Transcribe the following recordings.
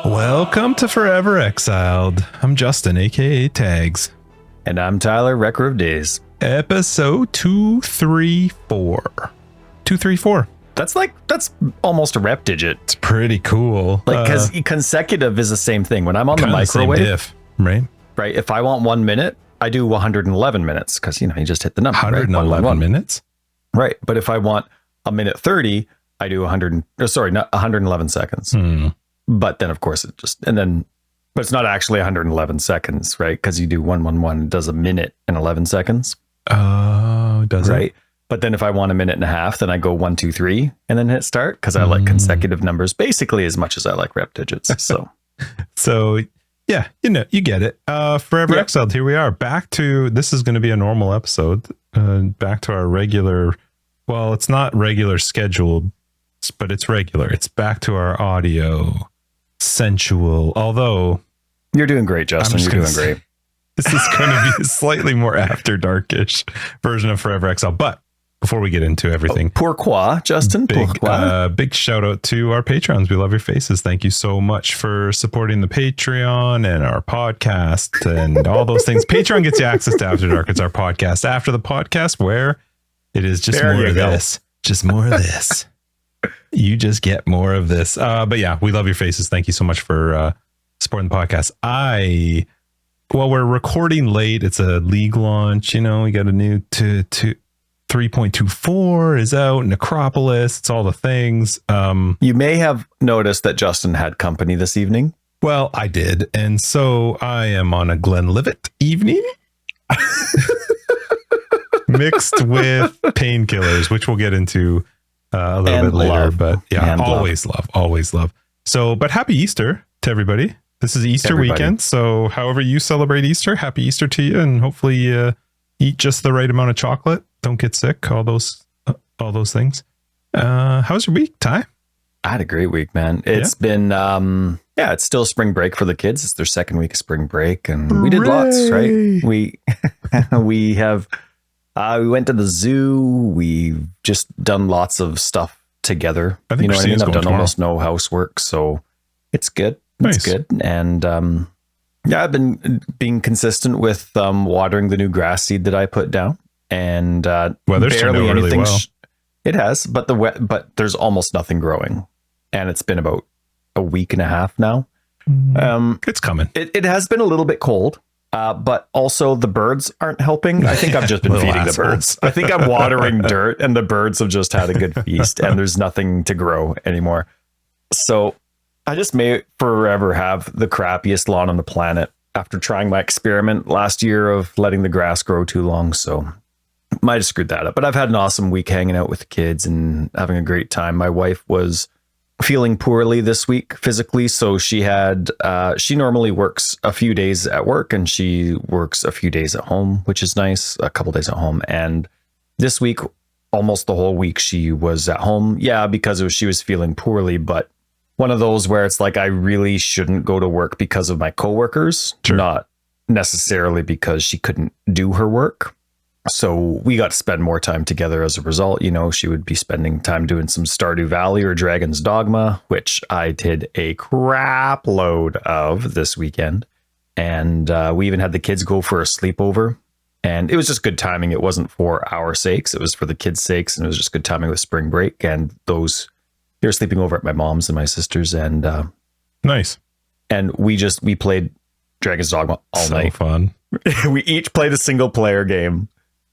Welcome to Forever Exiled. I'm Justin, aka Tags. And I'm Tyler, Wrecker of Days. Episode 234. 234. That's almost a rep digit. It's pretty cool. Like, because consecutive is the same thing. When I'm on the microwave, same diff, right? Right. If I want 1 minute, I do 111 minutes because, you just hit the number. 111 right? minutes? Right. But if I want a minute 30, I do 111 seconds. But then, of course, but it's not actually 111 seconds, right? Because you do 111, it does a minute and 11 seconds. Oh, does it? Right. But then if I want a minute and a half, then I go 1, 2, 3 and then hit start because I like consecutive numbers basically as much as I like rep digits. So, yeah, you get it. Forever Exiled, here we are. This is going to be a normal episode. Back to our regular, well, it's not regular scheduled, but it's regular. It's back to our audio sensual, although you're doing great, Justin. You're doing great. This is going to be a slightly more after darkish version of Forever Exile. But before we get into everything, pourquoi, Justin? Big shout out to our patrons. We love your faces. Thank you so much for supporting the Patreon and our podcast and all those things. Patreon gets you access to After Dark. It's our podcast after the podcast, where it is just more of this. Just more of this. You just get more of this. But yeah, we love your faces. Thank you so much for supporting the podcast. We're recording late. It's a league launch. We got a new 3.24 is out. Necropolis. It's all the things. You may have noticed that Justin had company this evening. Well, I did. And so I am on a Glenlivet evening mixed with painkillers, which we'll get into a little bit later, but yeah, always love. So, but happy Easter to everybody. This is Easter weekend. So however you celebrate Easter, happy Easter to you. And hopefully eat just the right amount of chocolate. Don't get sick. All those things. How's your week, Ty? I had a great week, man. It's been, it's still spring break for the kids. It's their second week of spring break and we did lots, right? We went to the zoo. We've just done lots of stuff together. I think I've done almost no housework, so it's good. Nice. It's good. And I've been being consistent with watering the new grass seed that I put down. And weather's turned out really well. It has, but there's almost nothing growing, and it's been about a week and a half now. It's coming. It has been a little bit cold. But also the birds aren't helping. I think I've just been feeding the birds. I think I'm watering dirt and the birds have just had a good feast and there's nothing to grow anymore. So I just may forever have the crappiest lawn on the planet after trying my experiment last year of letting the grass grow too long. So might have screwed that up, but I've had an awesome week hanging out with the kids and having a great time. My wife was feeling poorly this week physically, so she normally works a few days at work and she works a few days at home, which is nice, a couple days at home. And this week, almost the whole week, she was at home, because she was feeling poorly, but one of those where it's like I really shouldn't go to work because of my coworkers, not necessarily because she couldn't do her work. So we got to spend more time together as a result. She would be spending time doing some Stardew Valley or Dragon's Dogma, which I did a crap load of this weekend. And we even had the kids go for a sleepover. And it was just good timing. It wasn't for our sakes. It was for the kids' sakes. And it was just good timing with spring break. And they were sleeping over at my mom's and my sister's. And nice. And we played Dragon's Dogma all night. So fun. We each played a single player game,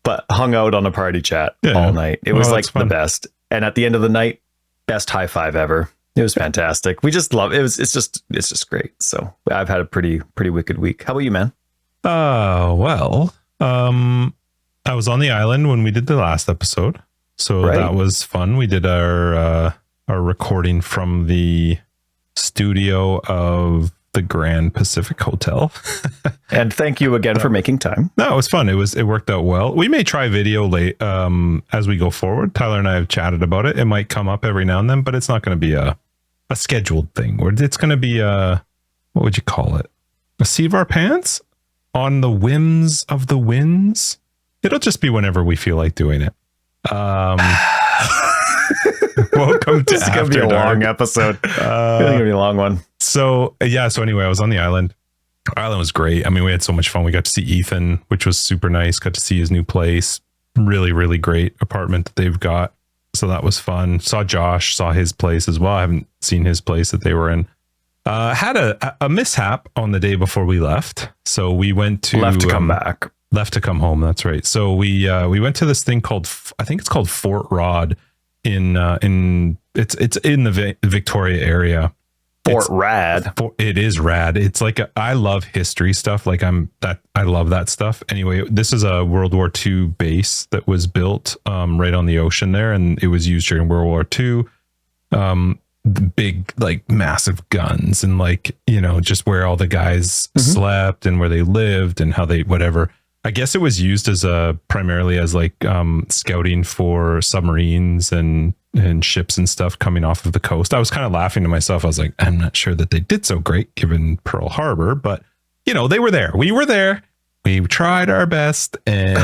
but hung out on a party chat all night. It was like the best. And at the end of the night, best high five ever. It was fantastic. We just love it. It's just great. So I've had a pretty wicked week. How about you, man? I was on the island when we did the last episode. So that was fun. We did our recording from the studio of the Grand Pacific Hotel. And thank you again for making time. No, it was fun. It worked out well. We may try video late as we go forward. Tyler and I have chatted about it. It might come up every now and then, but it's not going to be a scheduled thing. Or it's going to be what would you call it? A seat of our pants on the whims of the winds. It'll just be whenever we feel like doing it. Welcome to This is gonna After be a Dark. long episode. It's gonna be a long one. So anyway, I was on the island. Our island was great. I mean, we had so much fun. We got to see Ethan, which was super nice. Got to see his new place. Really, really great apartment that they've got. So that was fun. Saw Josh, saw his place as well. I haven't seen his place that they were in. Had a mishap on the day before we left. So we went to Left to come back. Left to come home. That's right. So we went to this thing called, I think it's called Fort Rod it's in the Victoria area. Fort Rad. It is rad. It's like I love history stuff. Like I love that stuff. Anyway, this is a World War II base that was built right on the ocean there, and it was used during World War II. The big, like, massive guns, and like, you know, just where all the guys slept and where they lived and how they whatever. I guess it was used as primarily as like scouting for submarines and ships and stuff coming off of the coast. I was kind of laughing to myself. I was like, I'm not sure that they did so great given Pearl Harbor, but you know, they were there. We were there. We tried our best, and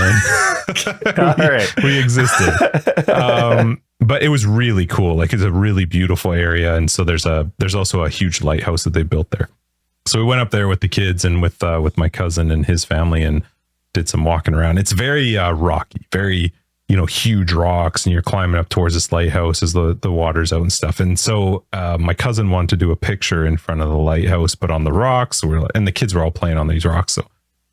we existed. But it was really cool. Like, it's a really beautiful area, and so there's also a huge lighthouse that they built there. So we went up there with the kids and with my cousin and his family and did some walking around. It's very rocky, very, you know, huge rocks, and you're climbing up towards this lighthouse as the water's out and stuff. And so my cousin wanted to do a picture in front of the lighthouse, but on the rocks. So and the kids were all playing on these rocks. So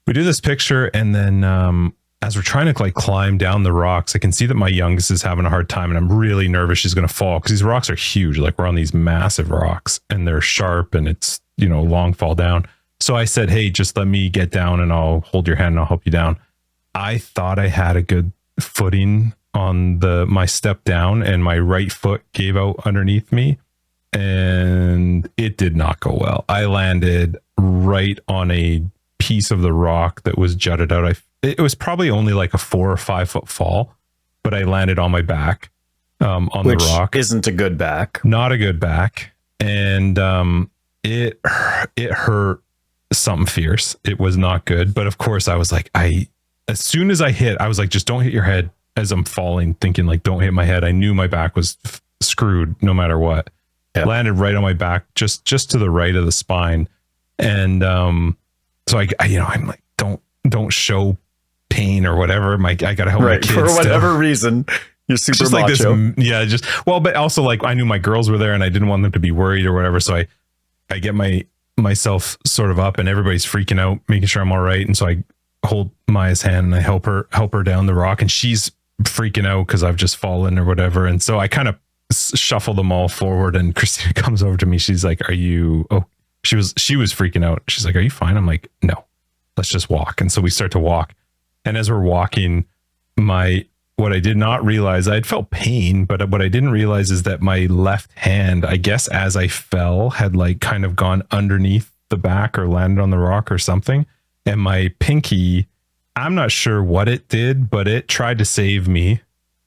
we do this picture, and then as we're trying to like climb down the rocks, I can see that my youngest is having a hard time, and I'm really nervous she's going to fall because these rocks are huge. Like, we're on these massive rocks, and they're sharp, and it's, you know, long fall down. So I said, hey, just let me get down and I'll hold your hand and I'll help you down. I thought I had a good footing on my step down, and my right foot gave out underneath me, and it did not go well. I landed right on a piece of the rock that was jutted out. It was probably only like a 4 or 5 foot fall, but I landed on my back on the rock. Isn't a good back. Not a good back. And it hurt something fierce. It was not good. But of course I was like, as soon as I hit, I was like, just don't hit your head as I'm falling, thinking like, don't hit my head. I knew my back was screwed no matter what. Yeah. Landed right on my back, just to the right of the spine. And so I you know, I'm like, don't show pain or whatever. I gotta help my kids for whatever still. Reason. You're super just macho. Like this, yeah, but also like I knew my girls were there and I didn't want them to be worried or whatever. So I get myself sort of up, and everybody's freaking out, making sure I'm all right. And so I hold Maya's hand and I help her down the rock, and she's freaking out because I've just fallen or whatever. And so I kind of shuffle them all forward, and Christina comes over to me. She's like, are you, she was freaking out. She's like, are you fine? I'm like, no, let's just walk. And so we start to walk. And as we're walking, what I did not realize, I'd felt pain, but what I didn't realize is that my left hand, I guess as I fell, had like kind of gone underneath the back or landed on the rock or something. And my pinky, I'm not sure what it did, but it tried to save me.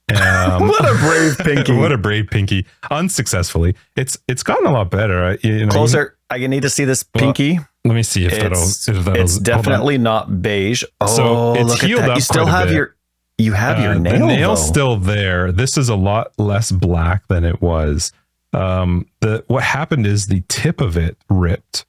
What a brave pinky. What a brave pinky. Unsuccessfully. It's gotten a lot better. You know, closer. I need to see this pinky. Let me see if that'll. It's definitely not beige. Oh, so it's look healed at that. up. You still have your nail. The nail's though. still there. This is a lot less black than it was. What happened is the tip of it ripped.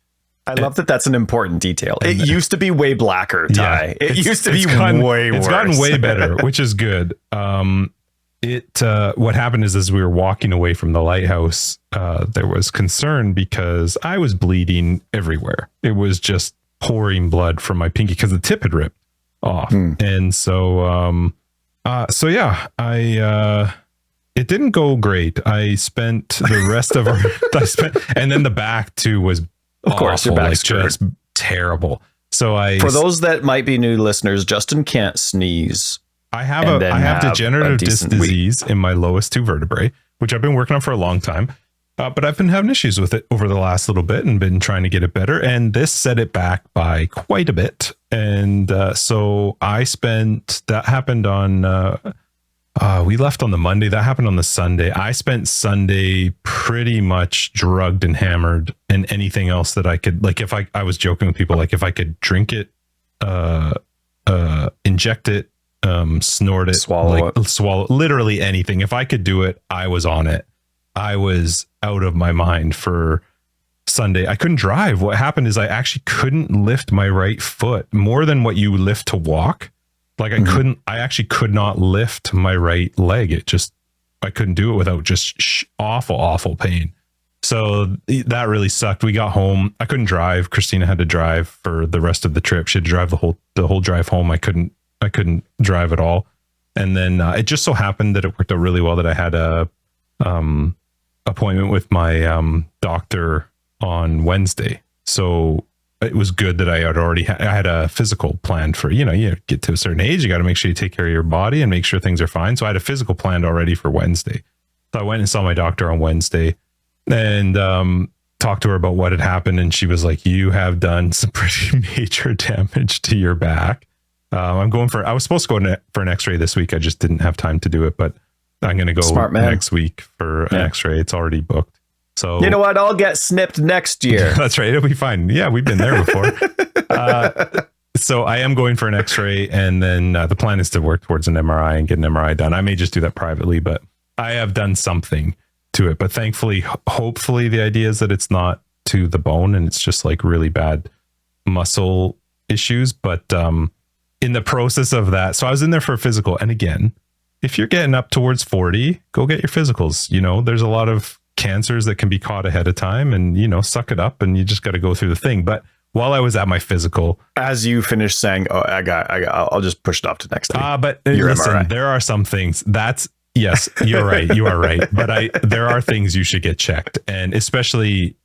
I love that. That's an important detail. It used to be way blacker, Ty. Yeah, it used to be way worse. It's gotten way better, which is good. What happened is as we were walking away from the lighthouse, there was concern because I was bleeding everywhere. It was just pouring blood from my pinky because the tip had ripped off. And so yeah, it didn't go great. I spent the rest of and then the back too was of course awful, your back's just terrible. So for those that might be new listeners, Justin can't sneeze. I have degenerative disc disease in my lowest 2 vertebrae, which I've been working on for a long time. But I've been having issues with it over the last little bit and been trying to get it better. And this set it back by quite a bit. And so that happened on, we left on the Monday. That happened on the Sunday. I spent Sunday pretty much drugged and hammered, and anything else that I could, like, if I was joking with people, like if I could drink it, inject it, snort it, swallow literally anything. If I could do it, I was on it. I was out of my mind for Sunday. I couldn't drive. What happened is I actually couldn't lift my right foot more than what you lift to walk. Like I actually could not lift my right leg. I couldn't do it without just awful pain. So that really sucked. We got home. I couldn't drive. Christina had to drive for the rest of the trip. She had to drive the whole drive home. I couldn't drive at all. And then it just so happened that it worked out really well that I had a appointment with my doctor on Wednesday. So it was good that I had a physical planned for, you get to a certain age, you got to make sure you take care of your body and make sure things are fine. So I had a physical planned already for Wednesday. So I went and saw my doctor on Wednesday and talked to her about what had happened. And she was like, you have done some pretty major damage to your back. I was supposed to go for an x-ray this week. I just didn't have time to do it, but I'm going to go next week for an x-ray. It's already booked. So you know what? I'll get snipped next year. That's right. It'll be fine. Yeah, we've been there before. So I am going for an x-ray, and then the plan is to work towards an MRI and get an MRI done. I may just do that privately, but I have done something to it. But thankfully, hopefully the idea is that it's not to the bone and it's just like really bad muscle issues. But in the process of that, so I was in there for a physical. And again, if you're getting up towards 40, go get your physicals. There's a lot of cancers that can be caught ahead of time, and suck it up, and you just got to go through the thing. But while I was at my physical, as you finish saying, "Oh, I'll just push it off to next week." But listen, MRI. There are some things yes, you're right, you are right. But there are things you should get checked, and especially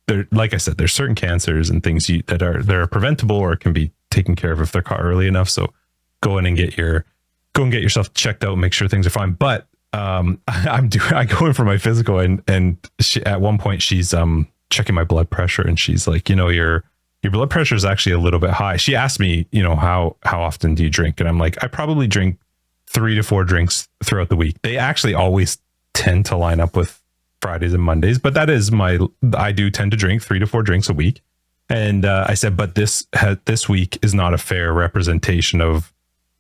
there, like I said, there's certain cancers and things that are preventable or can be taken care of if they're caught early enough. So go in and get yourself checked out and make sure things are fine. But I go in for my physical, and she, at one point she's checking my blood pressure, and she's like, your blood pressure is actually a little bit high. She asked me, how often do you drink? And I'm like, I probably drink 3 to 4 drinks throughout the week. They actually always tend to line up with Fridays and Mondays, but that is I do tend to drink 3 to 4 drinks a week. And I said, but this week is not a fair representation of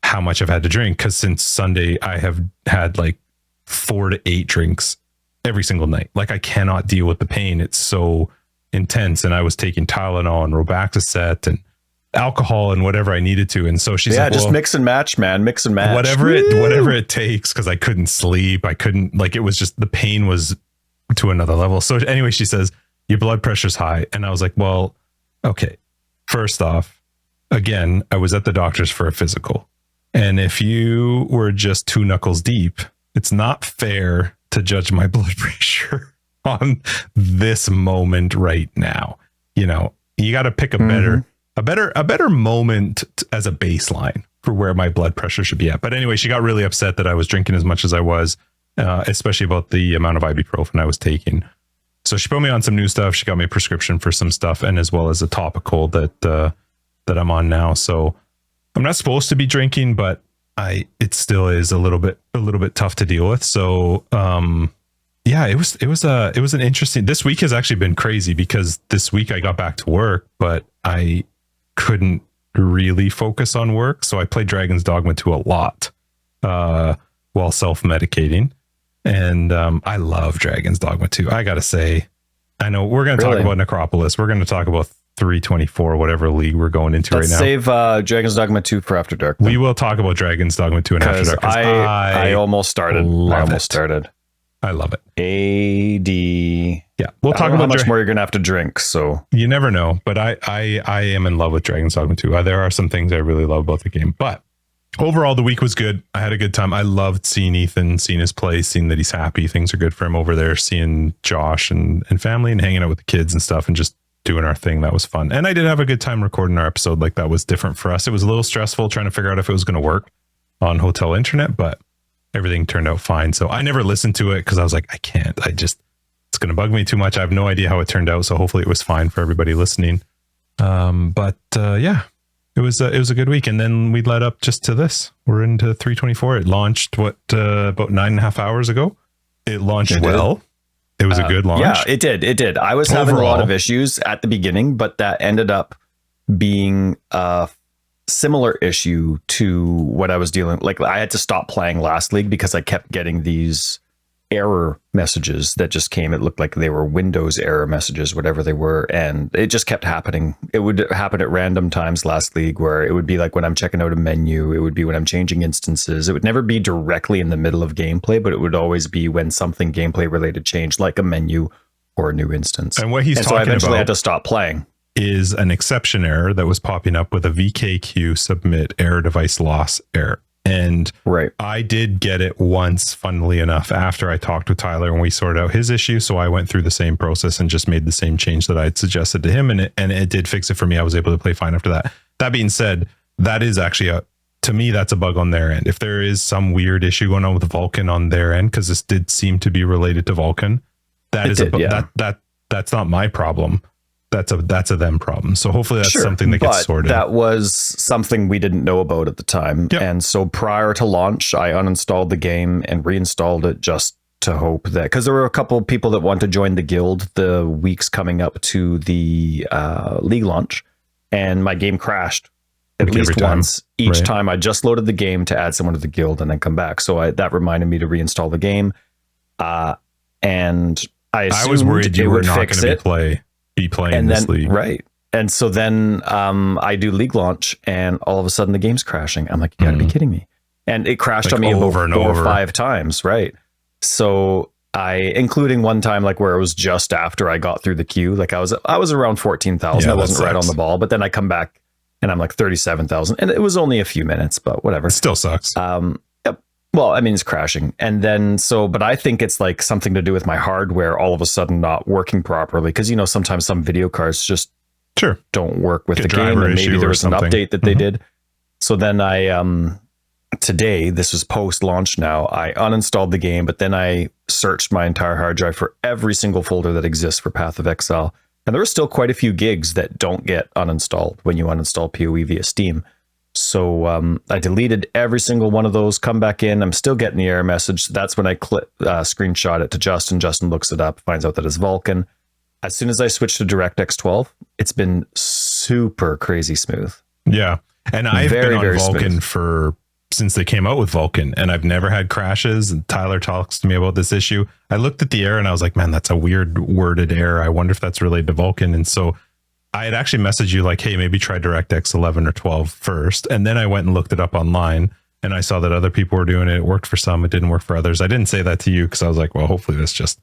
how much I've had to drink, because since Sunday I have had like 4 to 8 drinks every single night. Like I cannot deal with the pain. It's so intense. And I was taking Tylenol and Robaxacet and alcohol and whatever I needed to. And so she's like, just mix and match, man. Mix and match. Whatever it takes. Cause I couldn't sleep. It was just, the pain was to another level. So anyway, she says, your blood pressure's high. And I was like, well, okay. First off, again, I was at the doctor's for a physical. And if you were just 2 knuckles deep, it's not fair to judge my blood pressure on this moment right now. You got to pick a better moment as a baseline for where my blood pressure should be at. But anyway, she got really upset that I was drinking as much as I was, especially about the amount of ibuprofen I was taking. So she put me on some new stuff. She got me a prescription for some stuff, and as well as a topical that I'm on now. So I'm not supposed to be drinking, but it still is a little bit tough to deal with. So, it was an interesting, this week has actually been crazy, because this week I got back to work, but I couldn't really focus on work. So I played Dragon's Dogma 2 a lot, while self-medicating. And, I love Dragon's Dogma 2. I gotta say, I know we're going to talk about Necropolis. We're going to talk about 3.24, whatever league we're going into right now. Save Dragon's Dogma 2 for After Dark. We will talk about Dragon's Dogma 2 and After Dark. I almost started. I love it. AD. Yeah, we'll talk about how much more you're going to have to drink. So you never know. But I am in love with Dragon's Dogma 2. There are some things I really love about the game. But overall, the week was good. I had a good time. I loved seeing Ethan, seeing his play, seeing that he's happy. Things are good for him over there. Seeing Josh and family and hanging out with the kids and stuff and just doing our thing. That was fun. And I did have a good time recording our episode. Like, that was different for us. It was a little stressful trying to figure out if it was going to work on hotel internet, but everything turned out fine. So I never listened to it because I was like, I can't. It's going to bug me too much. I have no idea how it turned out. So hopefully it was fine for everybody listening. Yeah, it was a good week. And then we led up just to this. We're into 3.24. It launched about 9.5 hours ago. It launched well. It was a good launch. Yeah, it did. I was having a lot of issues at the beginning, but that ended up being a similar issue to what I was dealing. Like, I had to stop playing last league because I kept getting these error messages that just came. It looked like they were Windows error messages, whatever they were. And it just kept happening. It would happen at random times last league, where it would be like when I'm checking out a menu, it would be when I'm changing instances. It would never be directly in the middle of gameplay, but it would always be when something gameplay related changed, like a menu or a new instance. And what he's talking so I eventually about had to stop playing. Is an exception error that was popping up with a VKQ submit error device loss error. And right. I did get it once, funnily enough, after I talked with Tyler and we sorted out his issue. So I went through the same process and just made the same change that I had suggested to him. And it did fix it for me. I was able to play fine after that. That being said, that is actually to me, that's a bug on their end. If there is some weird issue going on with Vulkan on their end, because this did seem to be related to Vulkan, that's not my problem. That's a them problem. So hopefully that's something that gets sorted. That was something we didn't know about at the time. Yep. And so prior to launch, I uninstalled the game and reinstalled it just to hope that, because there were a couple of people that wanted to join the guild the weeks coming up to the league launch, and my game crashed at least once. Each time I just loaded the game to add someone to the guild and then come back. So that reminded me to reinstall the game. And I was worried you were not going to be playing this league. Right. And so then I do league launch and all of a sudden the game's crashing. I'm like, you gotta be kidding me. And it crashed on me over and over 4 or 5 times. Right. So including one time, like where it was just after I got through the queue, like I was around 14,000. I wasn't right on the ball, but then I come back and I'm like 37,000, and it was only a few minutes, but whatever. It still sucks. Yep. Well, I mean, it's crashing. And then but I think it's like something to do with my hardware all of a sudden not working properly. Cause sometimes some video cards just don't work with the game, and maybe there was an update that they did. So then today, this was post launch now, I uninstalled the game, but then I searched my entire hard drive for every single folder that exists for Path of Exile. And there are still quite a few gigs that don't get uninstalled when you uninstall PoE via Steam. So I deleted every single one of those, come back in. I'm still getting the error message. That's when I screenshot it to Justin. Justin looks it up, finds out that it's Vulkan. As soon as I switched to DirectX 12, it's been super crazy smooth. Yeah. And I've been on Vulkan since they came out with Vulkan, and I've never had crashes. And Tyler talks to me about this issue. I looked at the error and I was like, man, that's a weird worded error. I wonder if that's related to Vulkan. And so I had actually messaged you like, hey, maybe try DirectX 11 or 12 first. And then I went and looked it up online, and I saw that other people were doing it. It worked for some, it didn't work for others. I didn't say that to you because I was like, well, hopefully this just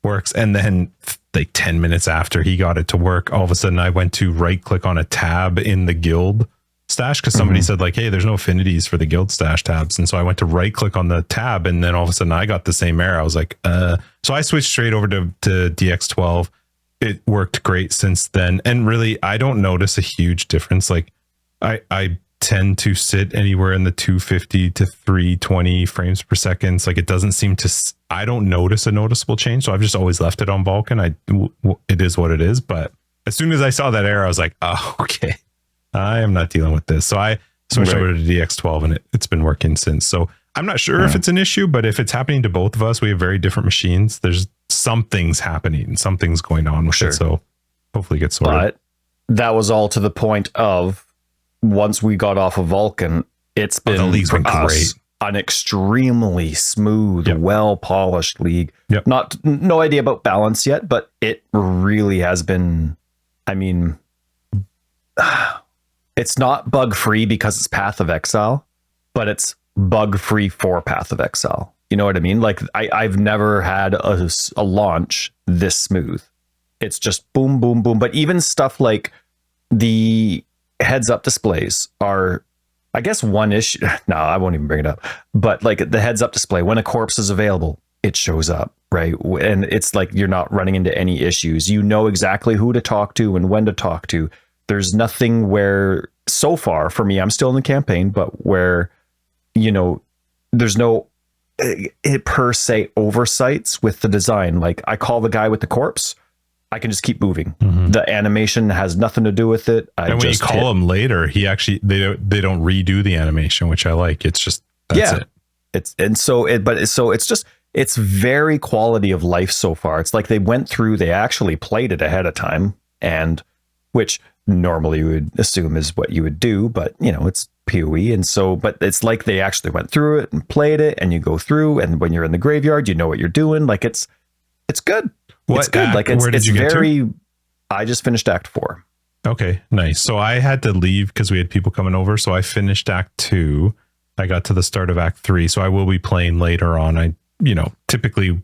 works. And then like 10 minutes after he got it to work, all of a sudden I went to right click on a tab in the guild stash, because somebody said like, hey, there's no affinities for the guild stash tabs. And so I went to right click on the tab, and then all of a sudden I got the same error. I was like, so I switched straight over to DX12. It worked great since then. And really, I don't notice a huge difference. Like I tend to sit anywhere in the 250 to 320 frames per second. Like it doesn't seem to, I don't notice a noticeable change. So I've just always left it on Vulkan. It is what it is. But as soon as I saw that error, I was like, oh, okay, I am not dealing with this. So I switched over to DX12, and it's been working since. So I'm not sure if it's an issue, but if it's happening to both of us, we have very different machines. There's something's happening, something's going on with it. So hopefully it gets sorted. But that was all to the point of once we got off of Vulkan, it's been, the league's been great. An extremely smooth, well-polished league. Yep. No idea about balance yet, but it really has been, I mean, it's not bug-free because it's Path of Exile, but it's bug-free for Path of Exile. You know what I mean? Like I've never had a launch this smooth. It's just boom, boom, boom. But even stuff like the heads-up displays are, I guess, one issue. No, I won't even bring it up. But like the heads-up display, when a corpse is available, it shows up, right? And it's like you're not running into any issues. You know exactly who to talk to and when to talk to. There's nothing where, so far for me, I'm still in the campaign, but where, there's no per se oversights with the design. Like I call the guy with the corpse, I can just keep moving. The animation has nothing to do with it. And when you call him later, he actually, they don't redo the animation, which I like. It's just, that's it. It's very quality of life so far. It's like they actually played it ahead of time, and which normally you would assume is what you would do, but it's PoE. And so, but it's like they actually went through it and played it, and you go through, and when you're in the graveyard, you know what you're doing. Like it's good. It's good. Act, like it's get very, to? I just finished Act 4. Okay, nice. So I had to leave because we had people coming over. So I finished Act 2. I got to the start of Act 3. So I will be playing later on. I, typically,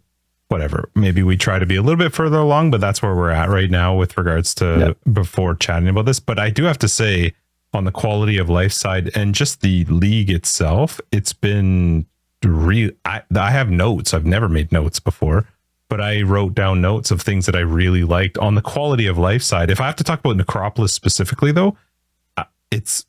whatever, maybe we try to be a little bit further along, but that's where we're at right now with regards to before chatting about this. But I do have to say, on the quality of life side and just the league itself, it's been real. I have notes. I've never made notes before, but I wrote down notes of things that I really liked on the quality of life side. If I have to talk about Necropolis specifically, though, it's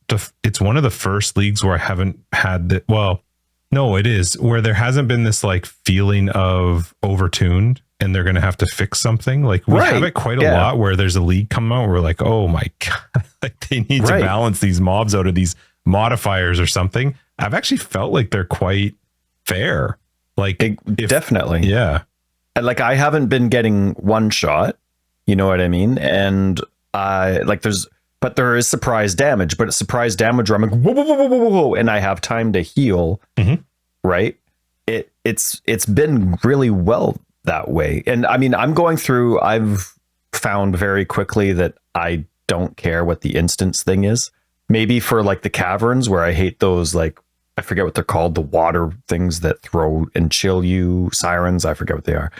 one of the first leagues where I haven't had that. Well, no, it is where there hasn't been this like feeling of overtuned and they're going to have to fix something. Like we have it quite a lot where there's a league come out where we're like, oh my God, like they need to balance these mobs out of these modifiers or something. I've actually felt like they're quite fair. Like definitely. Yeah. And like I haven't been getting one shot, you know what I mean? And but there is surprise damage, but it's surprise damage where I'm like, whoa, whoa, whoa, whoa, whoa, and I have time to heal. Mm-hmm. Right. It's been really well that way. And I mean, I've found very quickly that I don't care what the instance thing is. Maybe for like the caverns where I hate those, like, I forget what they're called, the water things that throw and chill you, sirens, I forget what they are.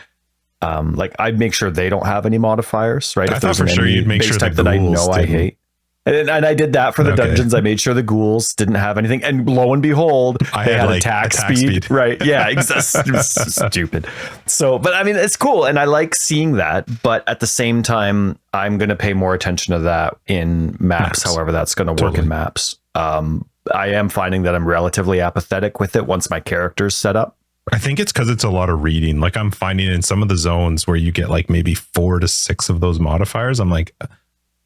Like I'd make sure they don't have any modifiers, right? I thought for sure you'd make sure type that I know I hate. And I did that for the dungeons. I made sure the ghouls didn't have anything. And lo and behold, they had like attack speed. Right. Yeah. Exactly. Stupid. So, but I mean, it's cool. And I like seeing that. But at the same time, I'm going to pay more attention to that in maps. However, that's going to work in maps. I am finding that I'm relatively apathetic with it once my character's set up. I think it's because it's a lot of reading. Like I'm finding in some of the zones where you get like maybe 4 to 6 of those modifiers. I'm like,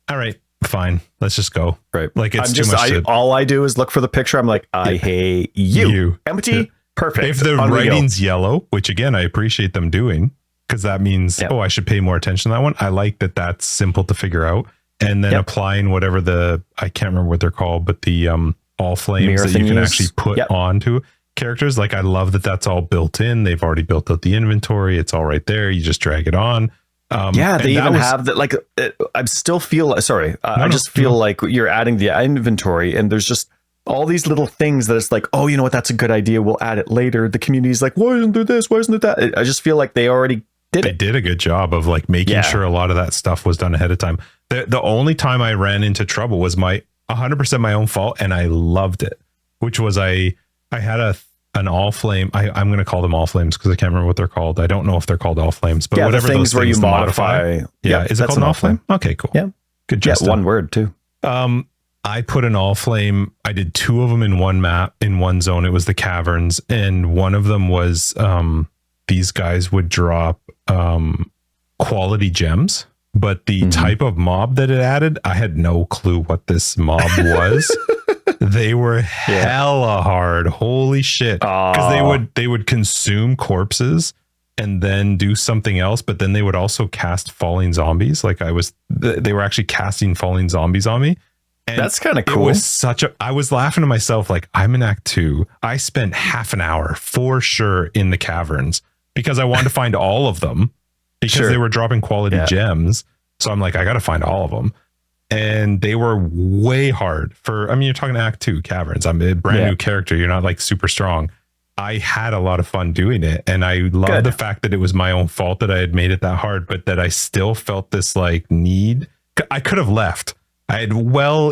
all right. Fine, let's just go. Right, like it's too much. All I do is look for the picture. I'm like, I hate you. Empty, perfect. If the writing's yellow, which again I appreciate them doing, because that means I should pay more attention to that one. I like that that's simple to figure out, and then applying whatever I can't remember what they're called, but the all flames mirror that you can actually put onto characters. Like I love that that's all built in. They've already built out the inventory. It's all right there. You just drag it on. They even have that. Like, I still feel sorry. I just feel like you're adding the inventory, and there's just all these little things that it's like, oh, you know what? That's a good idea. We'll add it later. The community's like, why isn't there this? Why isn't there that? I just feel like they already did. They did a good job of like making sure a lot of that stuff was done ahead of time. The only time I ran into trouble was 100% my own fault, and I loved it. Which was I had an all flame. I'm going to call them all flames because I can't remember what they're called. I don't know if they're called all flames, but whatever things those things where you modify. Yeah. Is it called an all flame? Okay, cool. Yeah. Good job. Yeah, one word too. I put an all flame. I did 2 of them in one map in one zone. It was the caverns. And one of them was, these guys would drop, quality gems, but the type of mob that it added, I had no clue what this mob was. They were hella hard. Holy shit. Because they would consume corpses and then do something else, but then they would also cast falling zombies. Like they were actually casting falling zombies on me. And that's kind of cool. It was I was laughing to myself, like, I'm in Act 2. I spent half an hour for sure in the caverns because I wanted to find all of them because they were dropping quality gems. So I'm like, I got to find all of them. And they were way hard you're talking Act 2 caverns. I'm a brand new character. You're not like super strong. I had a lot of fun doing it. And I love the fact that it was my own fault that I had made it that hard, but that I still felt this like need. I could have left. I had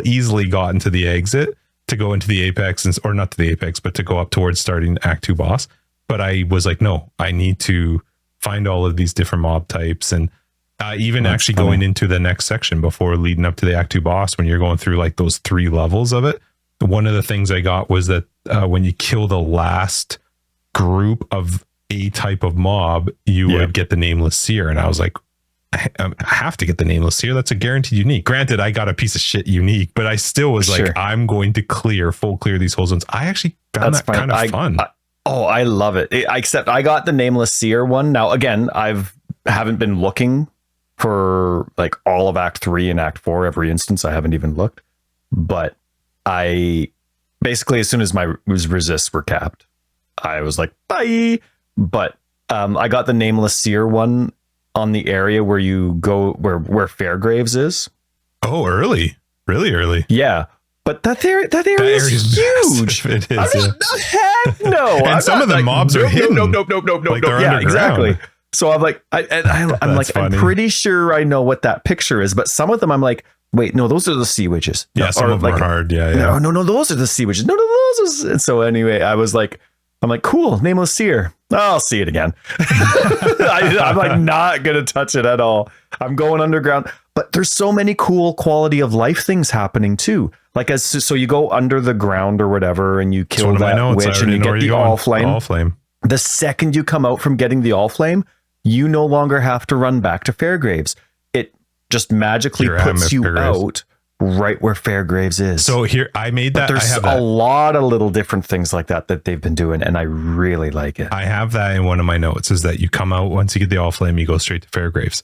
easily gotten to the exit to go into the apex or not to the apex, but to go up towards starting Act 2 boss. But I was like, no, I need to find all of these different mob types. And going into the next section before leading up to the Act 2 boss, when you're going through like those 3 levels of it, one of the things I got was that when you kill the last group of a type of mob, you would get the Nameless Seer. And I was like, I have to get the Nameless Seer. That's a guaranteed unique. Granted, I got a piece of shit unique, but I still was like, I'm going to full clear these whole zones. I actually found that kind of fun. I love it. Except I got the Nameless Seer one. Now, again, haven't been looking for like all of Act 3 and Act 4, every instance. I haven't even looked, but I basically as soon as my resists were capped, I was like, bye. But I got the Nameless Seer one on the area where you go, where Fairgraves is. Oh, early. Really early. Yeah. But that area is huge. It is. Heck no. And some of the mobs are hidden. Nope. Like they're Yeah, underground. exactly. So I'm like, I'm like, funny. I'm pretty sure I know what that picture is. But some of them I'm like, wait, no, those are the sea witches. Yeah, some of them are hard. Yeah. No, those are the sea witches. No, those are. And so anyway, I'm like, cool, Nameless Seer. I'll see it again. I'm like not going to touch it at all. I'm going underground. But there's so many cool quality of life things happening too. Like so you go under the ground or whatever and you kill that witch and you get the all flame. The second you come out from getting the all flame, you no longer have to run back to Fairgraves. It just magically puts you out right where Fairgraves is. So here, I made that. But there's a lot of little different things like that they've been doing, and I really like it. I have that in one of my notes, is that you come out, once you get the all flame, you go straight to Fairgraves.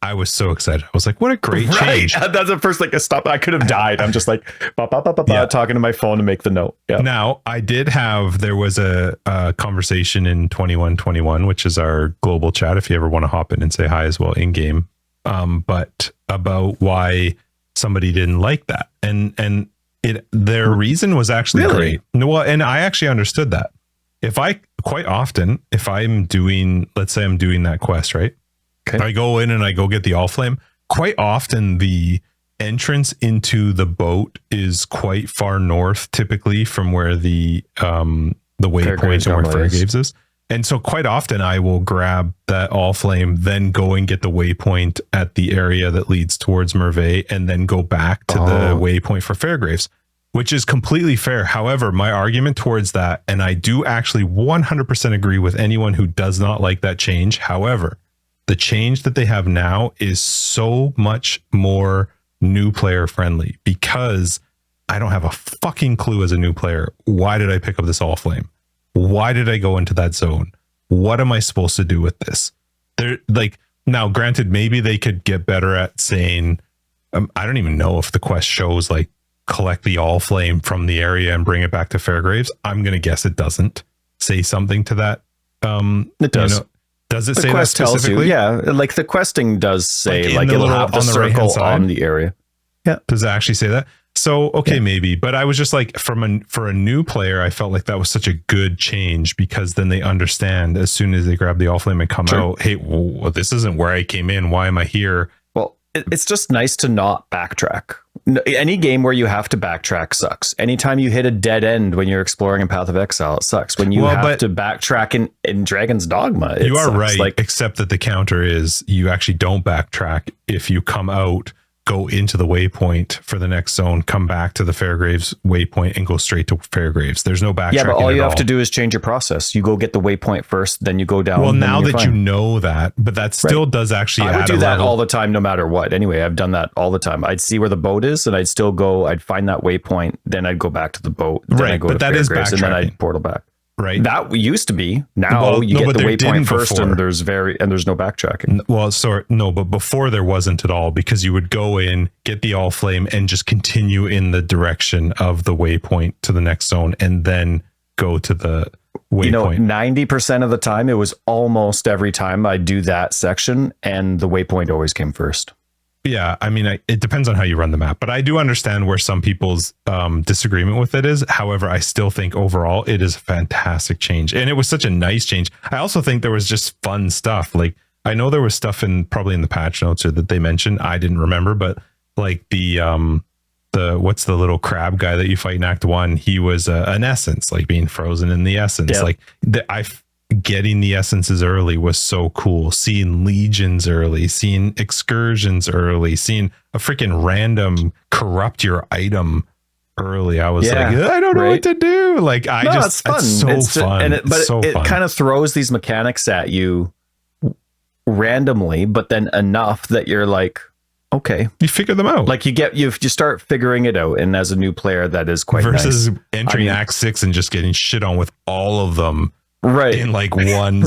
I was so excited. I was like, what a great change. That's the first, like, a stop. I could have died. I'm just like, talking to my phone to make the note. Yeah. Now, there was a conversation in 2121, which is our global chat, if you ever want to hop in and say hi as well in game, but about why somebody didn't like that. And their reason was actually great. Well, and I actually understood that. If I'm doing, let's say I'm doing that quest, right? Okay. I go in and I go get the all flame. Quite often the entrance into the boat is quite far north, typically from where the waypoint and where Fairgraves is. And so quite often I will grab that all flame, then go and get the waypoint at the area that leads towards Merveille, and then go back to the waypoint for Fairgraves, which is completely fair. However, my argument towards that, and I do actually 100% agree with anyone who does not like that change. However, the change that they have now is so much more new player friendly, because I don't have a fucking clue as a new player. Why did I pick up this all flame? Why did I go into that zone? What am I supposed to do with this? They're like, now granted, maybe they could get better at saying, I don't even know if the quest shows like collect the all flame from the area and bring it back to Fairgraves. I'm going to guess it doesn't say something to that. It does. You know, does it say that specifically? Yeah, like the questing does say, like it'll have the circle on the area. Yeah. Does it actually say that? So, okay, maybe. But I was just like, for a new player, I felt like that was such a good change, because then they understand as soon as they grab the all flame and come out, hey, well, this isn't where I came in. Why am I here? Well, it's just nice to not backtrack. Any game where you have to backtrack sucks. Anytime you hit a dead end when you're exploring in Path of Exile, it sucks. When you have to backtrack in Dragon's Dogma, it sucks. Right. Like, except that the counter is you actually don't backtrack. If you come out, go into the waypoint for the next zone, come back to the Fairgraves waypoint and go straight to Fairgraves. There's no backtracking. Yeah, but all you have to do is change your process. You go get the waypoint first, then you go down. Well, now that you know that, but that still does actually add a level. I would do that all the time, no matter what. Anyway, I've done that all the time. I'd see where the boat is and I'd still go, I'd find that waypoint, then I'd go back to the boat. Then I'd go to Fairgraves, and then I'd portal back. Right. That used to be. Now you get the waypoint first, and there's no backtracking. Well, sorry, no, but before there wasn't at all, because you would go in, get the all flame, and just continue in the direction of the waypoint to the next zone, and then go to the waypoint. You know, 90% of the time, it was almost every time I do that section, and the waypoint always came first. Yeah, I mean, it depends on how you run the map, but I do understand where some people's disagreement with it is. However, I still think overall it is a fantastic change, and it was such a nice change. I also think there was just fun stuff. Like, I know there was stuff probably in the patch notes or that they mentioned. I didn't remember, but like the what's the little crab guy that you fight in Act 1? He was an essence, like being frozen in the essence. Yeah. Like getting the essences early was so cool. Seeing legions early, seeing excursions early, seeing a freaking random corrupt your item early. I was like, I don't know what to do. Like, it's fun. It's so fun. But it kind of throws these mechanics at you randomly, but then enough that you're like, okay, you figure them out. Like you start figuring it out. And as a new player, that is quite versus nice. Entering Act 6 and just getting shit on with all of them. Right. In like one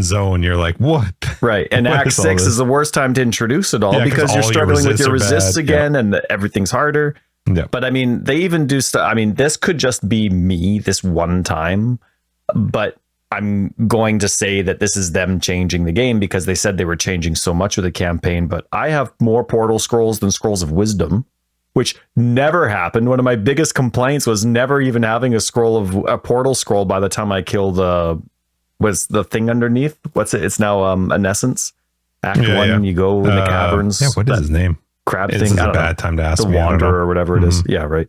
zone, you're like, what? Right. And Act 6 is the worst time to introduce it all, because you're struggling with your resists again, and everything's harder. Yeah. But I mean, they even do stuff. I mean, this could just be me this one time, but I'm going to say that this is them changing the game because they said they were changing so much of the campaign. But I have more portal scrolls than scrolls of wisdom, which never happened. One of my biggest complaints was never even having a portal scroll by the time I killed was the thing underneath. What's it? It's now an essence. Act 1, you go in the caverns. Yeah, what is his name? Crab This thing. is a bad time to ask the me. Wanderer or whatever it is. Yeah, right.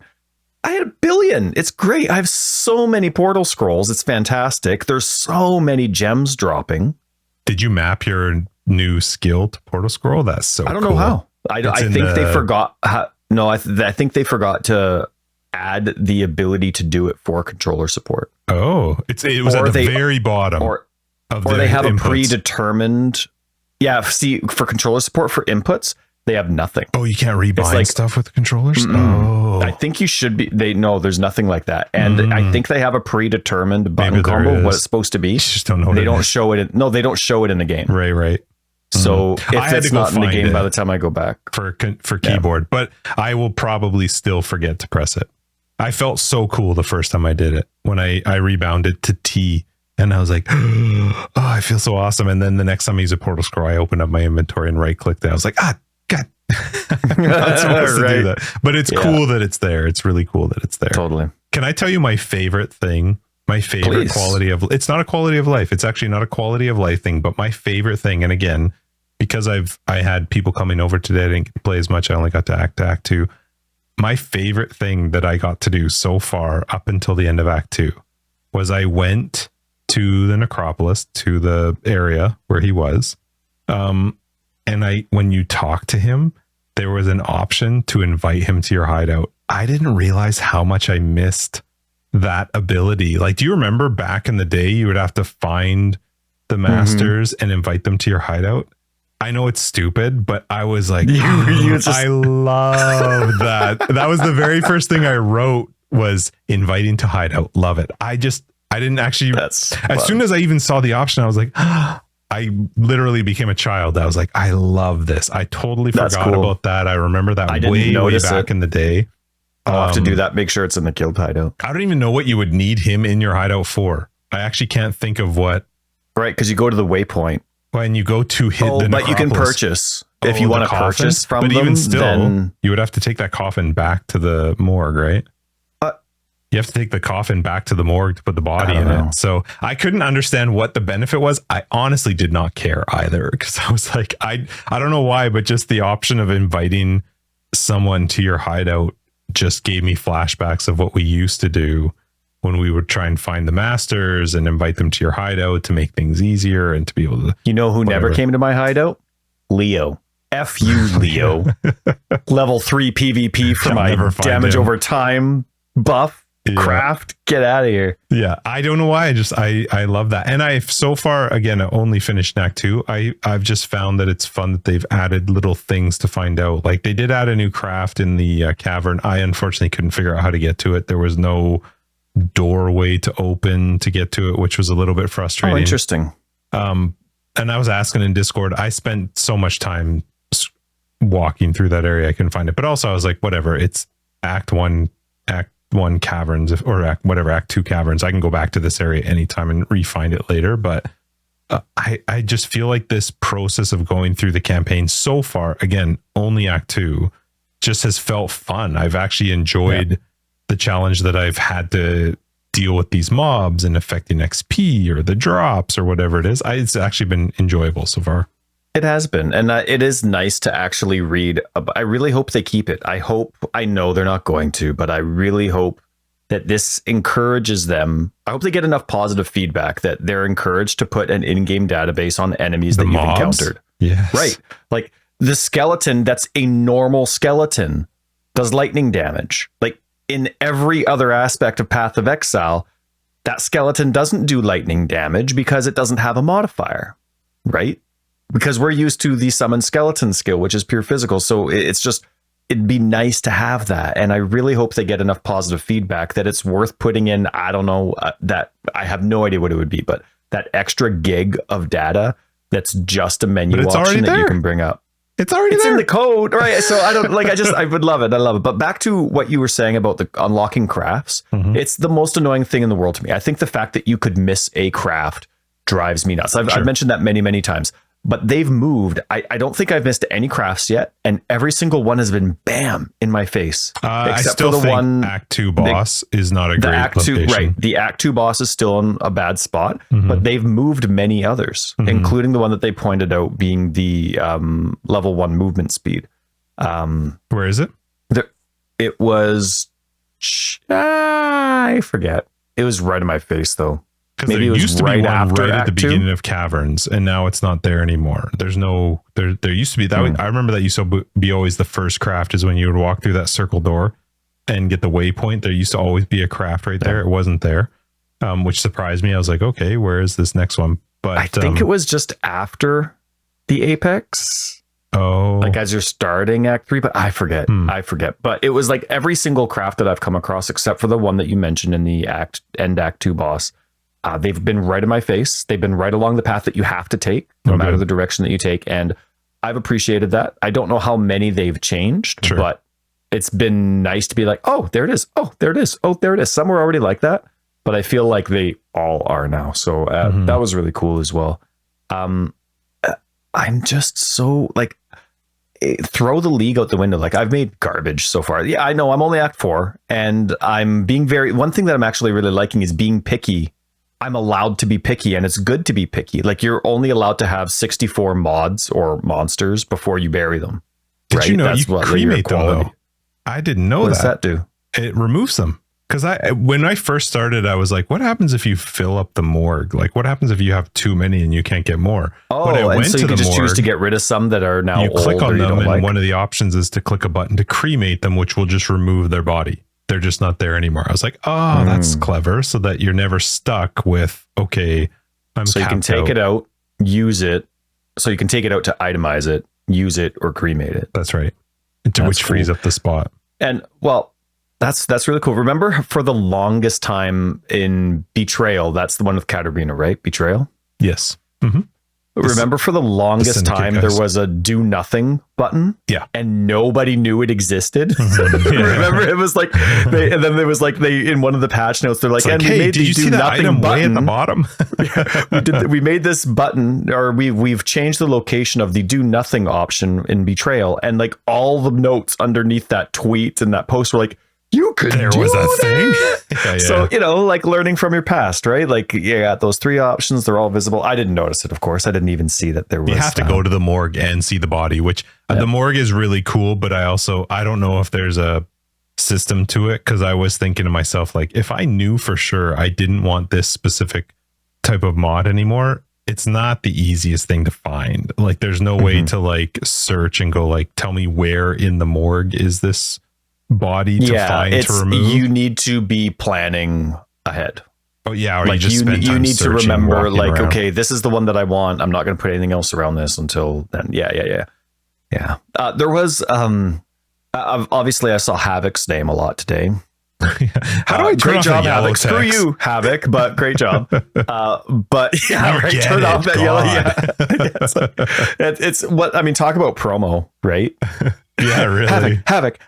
I had 1 billion. It's great. I have so many portal scrolls. It's fantastic. There's so many gems dropping. Did you map your new skill to portal scroll? That's so I don't cool. know how. I think they forgot. No, I think they forgot to add the ability to do it for controller support. Oh, it was at the very bottom. Or they have a predetermined. Yeah, see, for controller support for inputs, they have nothing. Oh, you can't rebind stuff with the controllers? Oh. I think you should be. There's nothing like that. And I think they have a predetermined button combo, what it's supposed to be. You just don't know. They don't show it. They don't show it in the game. Right. So if it's not in the game by the time I go back for keyboard, but I will probably still forget to press it. I felt so cool the first time I did it when I rebounded to T. And I was like, oh, I feel so awesome. And then the next time I use a portal scroll, I opened up my inventory and right clicked it. I was like, God, I'm not supposed to do that. But it's cool that it's there. It's really cool that it's there. Totally. Can I tell you my favorite thing? My favorite quality of, it's not a quality of life. It's actually not a quality of life thing, but my favorite thing. And again, because I had people coming over today, I didn't get to play as much. I only got to Act 2. My favorite thing that I got to do so far up until the end of Act 2 was I went to the Necropolis, to the area where he was. And when you talk to him, there was an option to invite him to your hideout. I didn't realize how much I missed that ability. Like, do you remember back in the day, you would have to find the masters and invite them to your hideout? I know it's stupid, but I was like, I love that. That was the very first thing I wrote was inviting to hideout. Love it. I didn't actually, as soon as I even saw the option, I was like, I literally became a child. I was like, I love this. I totally forgot about that. I remember that way back in the day. I'll have to do that. Make sure it's in the guild hideout. I don't even know what you would need him in your hideout for. I actually can't think of what. Right, because you go to the waypoint. When you go to hit the but you can purchase if you want to purchase from them. But even still, you would have to take that coffin back to the morgue, right? You have to take the coffin back to the morgue to put the body in it. So I couldn't understand what the benefit was. I honestly did not care either because I was like, I don't know why, but just the option of inviting someone to your hideout just gave me flashbacks of what we used to do when we would try and find the masters and invite them to your hideout to make things easier and to be able to. You know who never came to my hideout? Leo. F you, Leo. Level 3 PvP for my damage over time buff. Craft, get out of here. Yeah, I don't know why. I love that. And I've so far, again, only finished Act 2. I've just found that it's fun that they've added little things to find out. Like they did add a new craft in the cavern. I unfortunately couldn't figure out how to get to it. There was no doorway to open to get to it, which was a little bit frustrating. Oh, interesting. And I was asking in Discord, I spent so much time walking through that area, I couldn't find it. But also I was like, whatever, it's Act 1 caverns or Act 2 caverns. I can go back to this area anytime and re-find it later. But I just feel like this process of going through the campaign so far, again, only Act 2, just has felt fun. I've actually enjoyed the challenge that I've had to deal with these mobs and affecting XP or the drops or whatever it is. It's actually been enjoyable so far. It has been. And it is nice to actually read. I really hope they keep it. I know they're not going to, but I really hope that this encourages them. I hope they get enough positive feedback that they're encouraged to put an in-game database on enemies that you've encountered. Yes. Right. Like the skeleton, that's a normal skeleton, does lightning damage. Like in every other aspect of Path of Exile, that skeleton doesn't do lightning damage because it doesn't have a modifier. Right. Because we're used to the summon skeleton skill, which is pure physical. So it'd be nice to have that. And I really hope they get enough positive feedback that it's worth putting in. I don't know that I have no idea what it would be, but that extra gig of data that's just a menu option that you can bring up. It's already it's there. in the code, right? So I don't like. I would love it. I love it. But back to what you were saying about the unlocking crafts. It's the most annoying thing in the world to me. I think the fact that you could miss a craft drives me nuts. I've mentioned that many times. But they've moved. I don't think I've missed any crafts yet, and every single one has been bam in my face. I still think one Act 2 boss is not a great Act location. 2, right? The Act 2 boss is still in a bad spot, but they've moved many others, including the one that they pointed out being the level 1 movement speed. Where is it? It was. I forget. It was right in my face though. Because there used to be one right at the beginning of Caverns, and now it's not there anymore. There's no there. There used to be that. I remember that used to be always the first craft is when you would walk through that circle door and get the waypoint. There used to always be a craft right there. It wasn't there, which surprised me. I was like, okay, where is this next one? But I think it was just after the Apex. Oh, like as you're starting Act 3, but I forget. But it was like every single craft that I've come across, except for the one that you mentioned in the Act 2 boss. They've been right in my face. They've been right along the path that you have to take, no matter the direction that you take. And I've appreciated that. I don't know how many they've changed, but it's been nice to be like, oh, there it is. Oh, there it is. Oh, there it is. Some were already like that, but I feel like they all are now. So that was really cool as well. I'm just so like, throw the league out the window. Like I've made garbage so far. Yeah, I know I'm only Act 4 and I'm being one thing that I'm actually really liking is being picky. I'm allowed to be picky and it's good to be picky. Like you're only allowed to have 64 mods or monsters before you bury them. Did you know you cremate them though? I didn't know that. What does that do? It removes them. Because when I first started, I was like, what happens if you fill up the morgue? Like what happens if you have too many and you can't get more? Oh, and so you can just choose to get rid of some that are now old. You click on them and one of the options is to click a button to cremate them, which will just remove their body. They're just not there anymore. I was like, oh, that's clever. So that you're never stuck with, okay, so you can take it out, use it. So you can take it out to itemize it, use it, or cremate it. That's right. Which frees up the spot. And well, that's really cool. Remember for the longest time in Betrayal, that's the one with Katarina, right? Betrayal? Yes. Remember for the longest time there was a do nothing button, and nobody knew it existed. Remember it was like they in one of the patch notes they're like, and we made the do nothing button way at the bottom. we made this button, or we've changed the location of the do nothing option in Betrayal, and like all the notes underneath that tweet and that post were like, you could there do was that thing. So, like learning from your past, right? Like you got those 3 options. They're all visible. I didn't notice it, of course. I didn't even see that there was. You have to go to the morgue and see the body, which the morgue is really cool. But I don't know if there's a system to it. Cause I was thinking to myself, like, if I knew for sure I didn't want this specific type of mod anymore, it's not the easiest thing to find. Like there's no way to like search and go like, tell me where in the morgue is this body to find to remove. You need to be planning ahead. Oh yeah, or like you just you need to remember like around. Okay, this is the one that I want. I'm not going to put anything else around this until then. Yeah. There was obviously I saw Havoc's name a lot today. How do I turn great off job, yellow Havoc? text? Screw you, Havoc, but great job. But yeah, right, turn off that yellow. Yeah, it's what I mean. Talk about promo, right? Yeah, really. Havoc.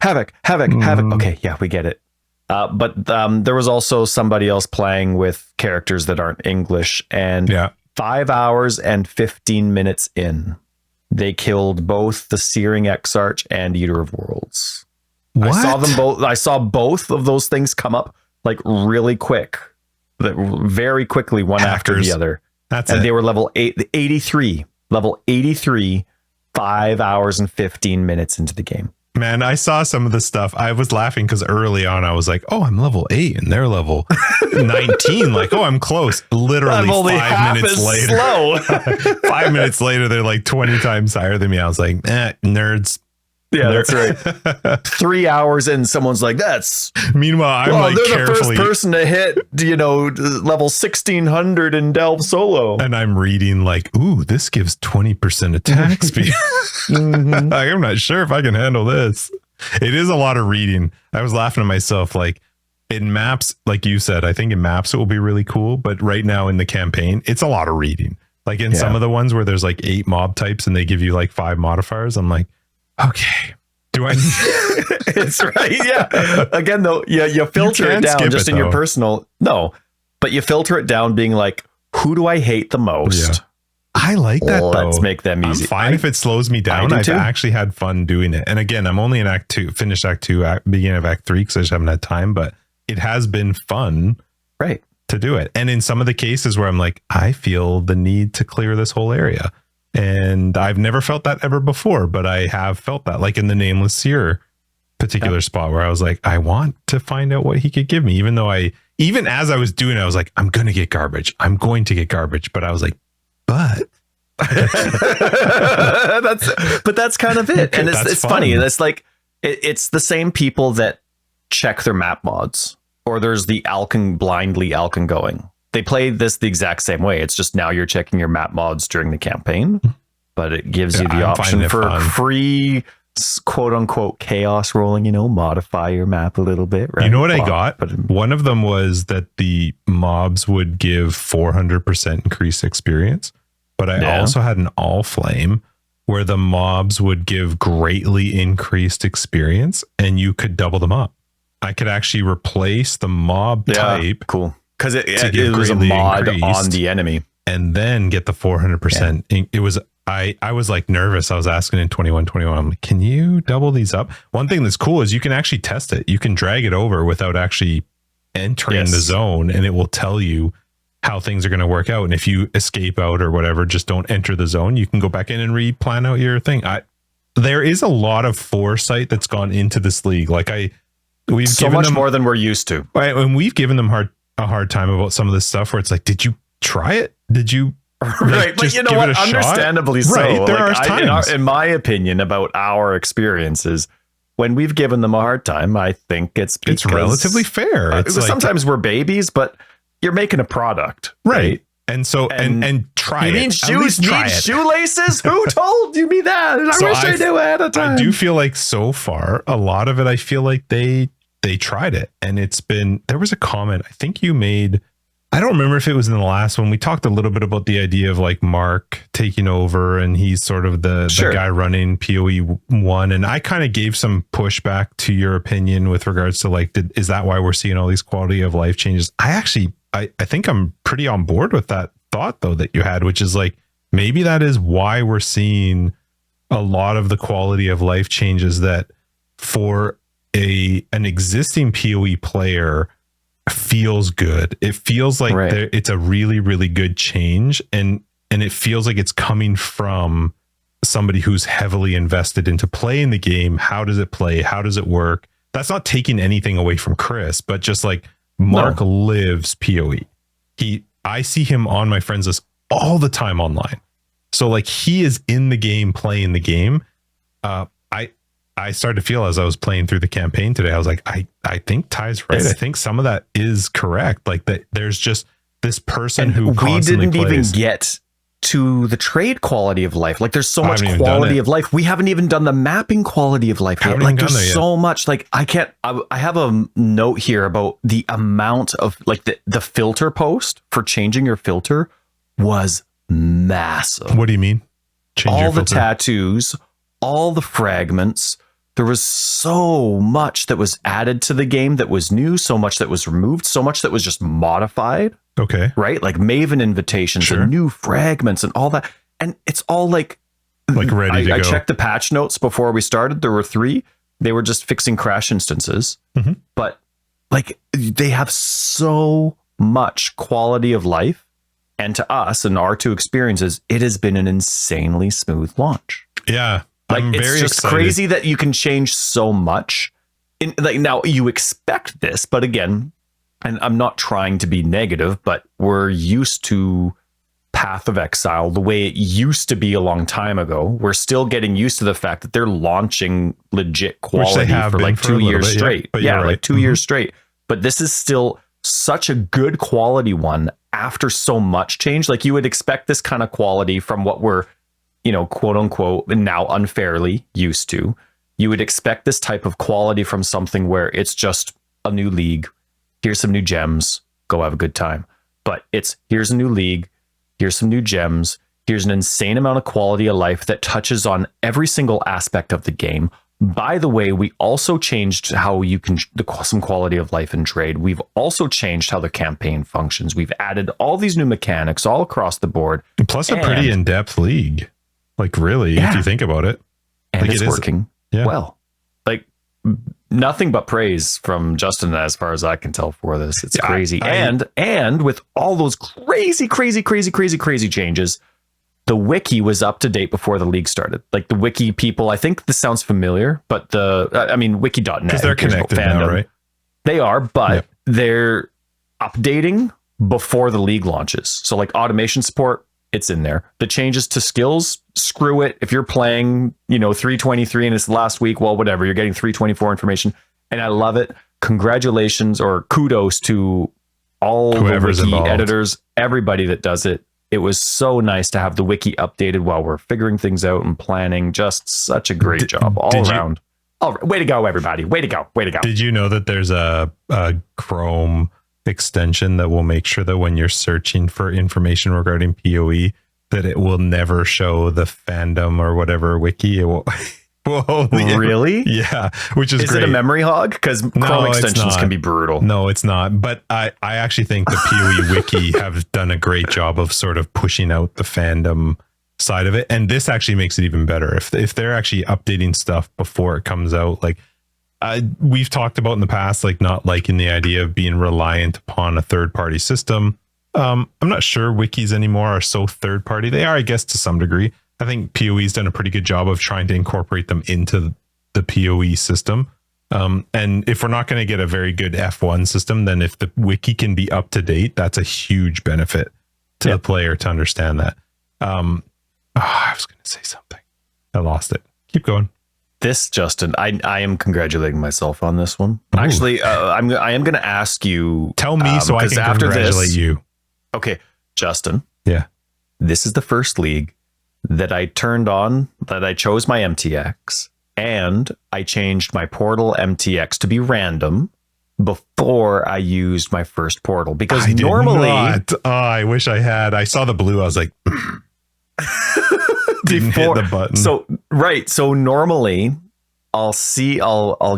Okay, yeah, we get it. But there was also somebody else playing with characters that aren't English, and 5 hours and 15 minutes in, they killed both the Searing Exarch and Eater of Worlds. What? I saw them both. I saw both of those things come up like really quick, very quickly, one after the other. They were level 83, 5 hours and 15 minutes into the game. Man, I saw some of the stuff. I was laughing because early on I was like, oh, I'm level 8 and they're level 19. Like, oh, I'm close. Literally I'm only 5 minutes later. Slow. 5 minutes later, they're like 20 times higher than me. I was like, nerds. Yeah, that's right. 3 hours in, someone's like, that's. Meanwhile, I'm like, they're the first person to hit, level 1600 in Delve Solo. And I'm reading like, ooh, this gives 20% attack speed. Like, I'm not sure if I can handle this. It is a lot of reading. I was laughing at myself. Like in maps, like you said, I think in maps it will be really cool. But right now in the campaign, it's a lot of reading. Like in some of the ones where there's like 8 mob types and they give you like 5 modifiers, I'm like, okay, do I? It's right. Yeah. Again, though, you filter it down just in your personal. No, but you filter it down being like, who do I hate the most? Yeah. I like that. Let's make them easy. I'm fine if it slows me down. I've actually had fun doing it. And again, I'm only in Act 2, finished Act 2, beginning of Act 3, because I just haven't had time, but it has been fun. Right. To do it. And in some of the cases where I'm like, I feel the need to clear this whole area. And I've never felt that ever before, but I have felt that, like in the Nameless Seer particular spot where I was like, I want to find out what he could give me, even though even as I was doing it, I was like, I'm going to get garbage. I'm going to get garbage. But I was like, but that's kind of it. And it's funny. It's like, it's the same people that check their map mods, or there's the blindly Alkin going. They play this the exact same way. It's just now you're checking your map mods during the campaign, but it gives you the option for free, quote unquote, chaos rolling, modify your map a little bit. Right? You know what I got? One of them was that the mobs would give 400% increased experience, but I also had an all flame where the mobs would give greatly increased experience and you could double them up. I could actually replace the mob type. Cool. Because it was a mod on the enemy. And then get the 400%. Yeah. It was, I was like nervous. I was asking in 2121, I'm like, can you double these up? One thing that's cool is you can actually test it. You can drag it over without actually entering the zone, and it will tell you how things are going to work out. And if you escape out or whatever, just don't enter the zone. You can go back in and re-plan out your thing. There is a lot of foresight that's gone into this league. Like we've so much more than we're used to. Right, and we've given them a hard time about some of this stuff where it's like, did you try it? Did you? Right, but you know what? Understandably so. Right, there are times. In my opinion, about our experiences, when we've given them a hard time, I think it's relatively fair. Sometimes we're babies, but you're making a product, right? And so and try it. You mean shoes need shoelaces? Who told you me that? And I wish I knew ahead of time. I do feel like so far, a lot of it, I feel like they tried it, and there was a comment I think you made. I don't remember if it was in the last one. We talked a little bit about the idea of like Mark taking over, and he's sort of the guy running PoE 1. And I kind of gave some pushback to your opinion with regards to like, is that why we're seeing all these quality of life changes? I think I'm pretty on board with that thought though that you had, which is like, maybe that is why we're seeing a lot of the quality of life changes that for an existing PoE player feels good. It feels like it's a really, really good change. And it feels like it's coming from somebody who's heavily invested into playing the game. How does it play? How does it work? That's not taking anything away from Chris, but just like Mark lives PoE. I see him on my friends list all the time online. So like he is in the game, playing the game. I started to feel as I was playing through the campaign today, I was like, I think Ty's right. I think some of that is correct. Like that there's just this person who constantly plays. We didn't even get to the trade quality of life. Like there's so much quality of life. We haven't even done the mapping quality of life yet. Like there's so much. Like I have a note here about the amount of like the filter post for changing your filter was massive. What do you mean? All the tattoos, all the fragments. There was so much that was added to the game that was new, so much that was removed, so much that was just modified. Okay. Right? Like Maven invitations and new fragments and all that. And it's all like ready to go. I checked the patch notes before we started. There were 3. They were just fixing crash instances. Mm-hmm. But like they have so much quality of life. And to us and our 2 experiences, it has been an insanely smooth launch. Yeah. Like it's just crazy that you can change so much. Like now you expect this, but again, and I'm not trying to be negative, but we're used to Path of Exile the way it used to be a long time ago. We're still getting used to the fact that they're launching legit quality for like 2 years straight. Yeah, like 2 years straight. But this is still such a good quality one after so much change. Like you would expect this kind of quality from what we're, quote unquote, now unfairly used to. You would expect this type of quality from something where it's just a new league. Here's some new gems. Go have a good time. But here's a new league. Here's some new gems. Here's an insane amount of quality of life that touches on every single aspect of the game. By the way, we also changed how you can some quality of life in trade. We've also changed how the campaign functions. We've added all these new mechanics all across the board. Plus a pretty in-depth league. Like really, if you think about it. And like it's working well. Like nothing but praise from Justin as far as I can tell for this. It's crazy. And with all those crazy changes, the wiki was up to date before the league started. Like the wiki people, I think this sounds familiar, but wiki.net. Because they're connected now, right? They are, but they're updating before the league launches. So like automation support, it's in there. The changes to skills, screw it. If you're playing, 323 and it's the last week, well, whatever, you're getting 324 information. And I love it. Congratulations or kudos to all whoever's the wiki involved. editors, everybody that does it. It was so nice to have the wiki updated while we're figuring things out and planning. Just such a great job all around. Way to go, everybody. Way to go. Did you know that there's a Chrome extension that will make sure that when you're searching for information regarding PoE, that it will never show the fandom or whatever wiki? It will... Really? Yeah, which is great. Is it a memory hog? Because Chrome extensions can be brutal. No, it's not. But I actually think the PoE wiki have done a great job of sort of pushing out the fandom side of it. And this actually makes it even better. If they're actually updating stuff before it comes out, like we've talked about in the past, like not liking the idea of being reliant upon a third-party system. I'm not sure wikis anymore are so third-party. They are, I guess, to some degree. I think PoE's done a pretty good job of trying to incorporate them into the PoE system. And if we're not going to get a very good F1 system, then if the wiki can be up to date, that's a huge benefit to the player to understand that. I was going to say something. I lost it. Keep going. This, Justin, I am congratulating myself on this one. Ooh. Actually, I am going to ask you. Tell me so I can congratulate you. Okay, Justin. Yeah. This is the first league that I turned on, that I chose my MTX, and I changed my portal MTX to be random before I used my first portal. Because normally... I wish I had. I saw the blue. I was like... didn't hit the button. So normally I'll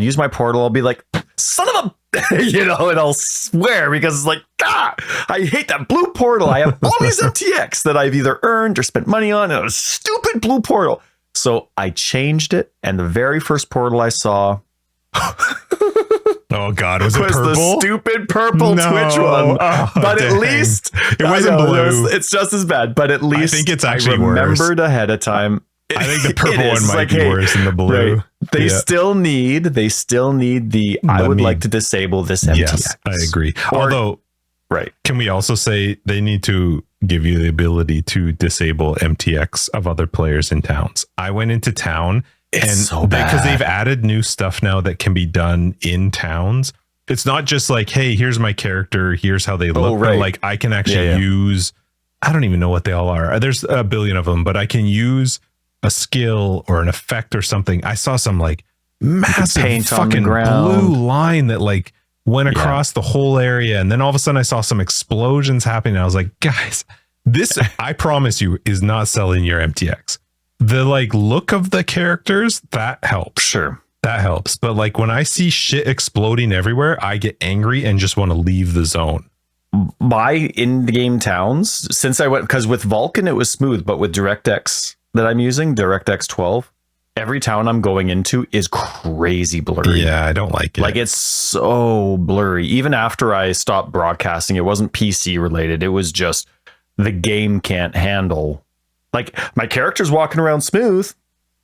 use my portal. I'll be like, son of a... and I'll swear because it's like, I hate that blue portal. I have all these MTX that I've either earned or spent money on, and a stupid blue portal. So I changed it, and the very first portal I saw, oh God, was it purple? The stupid purple Twitch one. But at least it wasn't blue. It's just as bad. But at least I think it's actually remembered ahead of time. I think the purple one might be worse than the blue. Right. They still need the I would like to disable this MTX. Yes, I agree. Although, right. Can we also say they need to give you the ability to disable MTX of other players in towns? I went into town so bad because they've added new stuff now that can be done in towns. It's not just like, hey, here's my character, here's how they look. Right. But like I can actually use, I don't even know what they all are. There's a billion of them, but I can use a skill or an effect or something. I saw some like massive paint fucking blue line that like went across the whole area, and then all of a sudden I saw some explosions happening. I was like, guys, this I promise you is not selling your MTX. The like look of the characters, that helps. Sure, that helps. But like when I see shit exploding everywhere, I get angry and just want to leave the zone. My in-game towns, since I went, because with Vulcan it was smooth, but with DirectX that I'm using, DirectX 12, every town I'm going into is crazy blurry. Yeah, I don't like it. Like it's so blurry. Even after I stopped broadcasting, it wasn't PC related. It was just the game can't handle. Like my character's walking around smooth,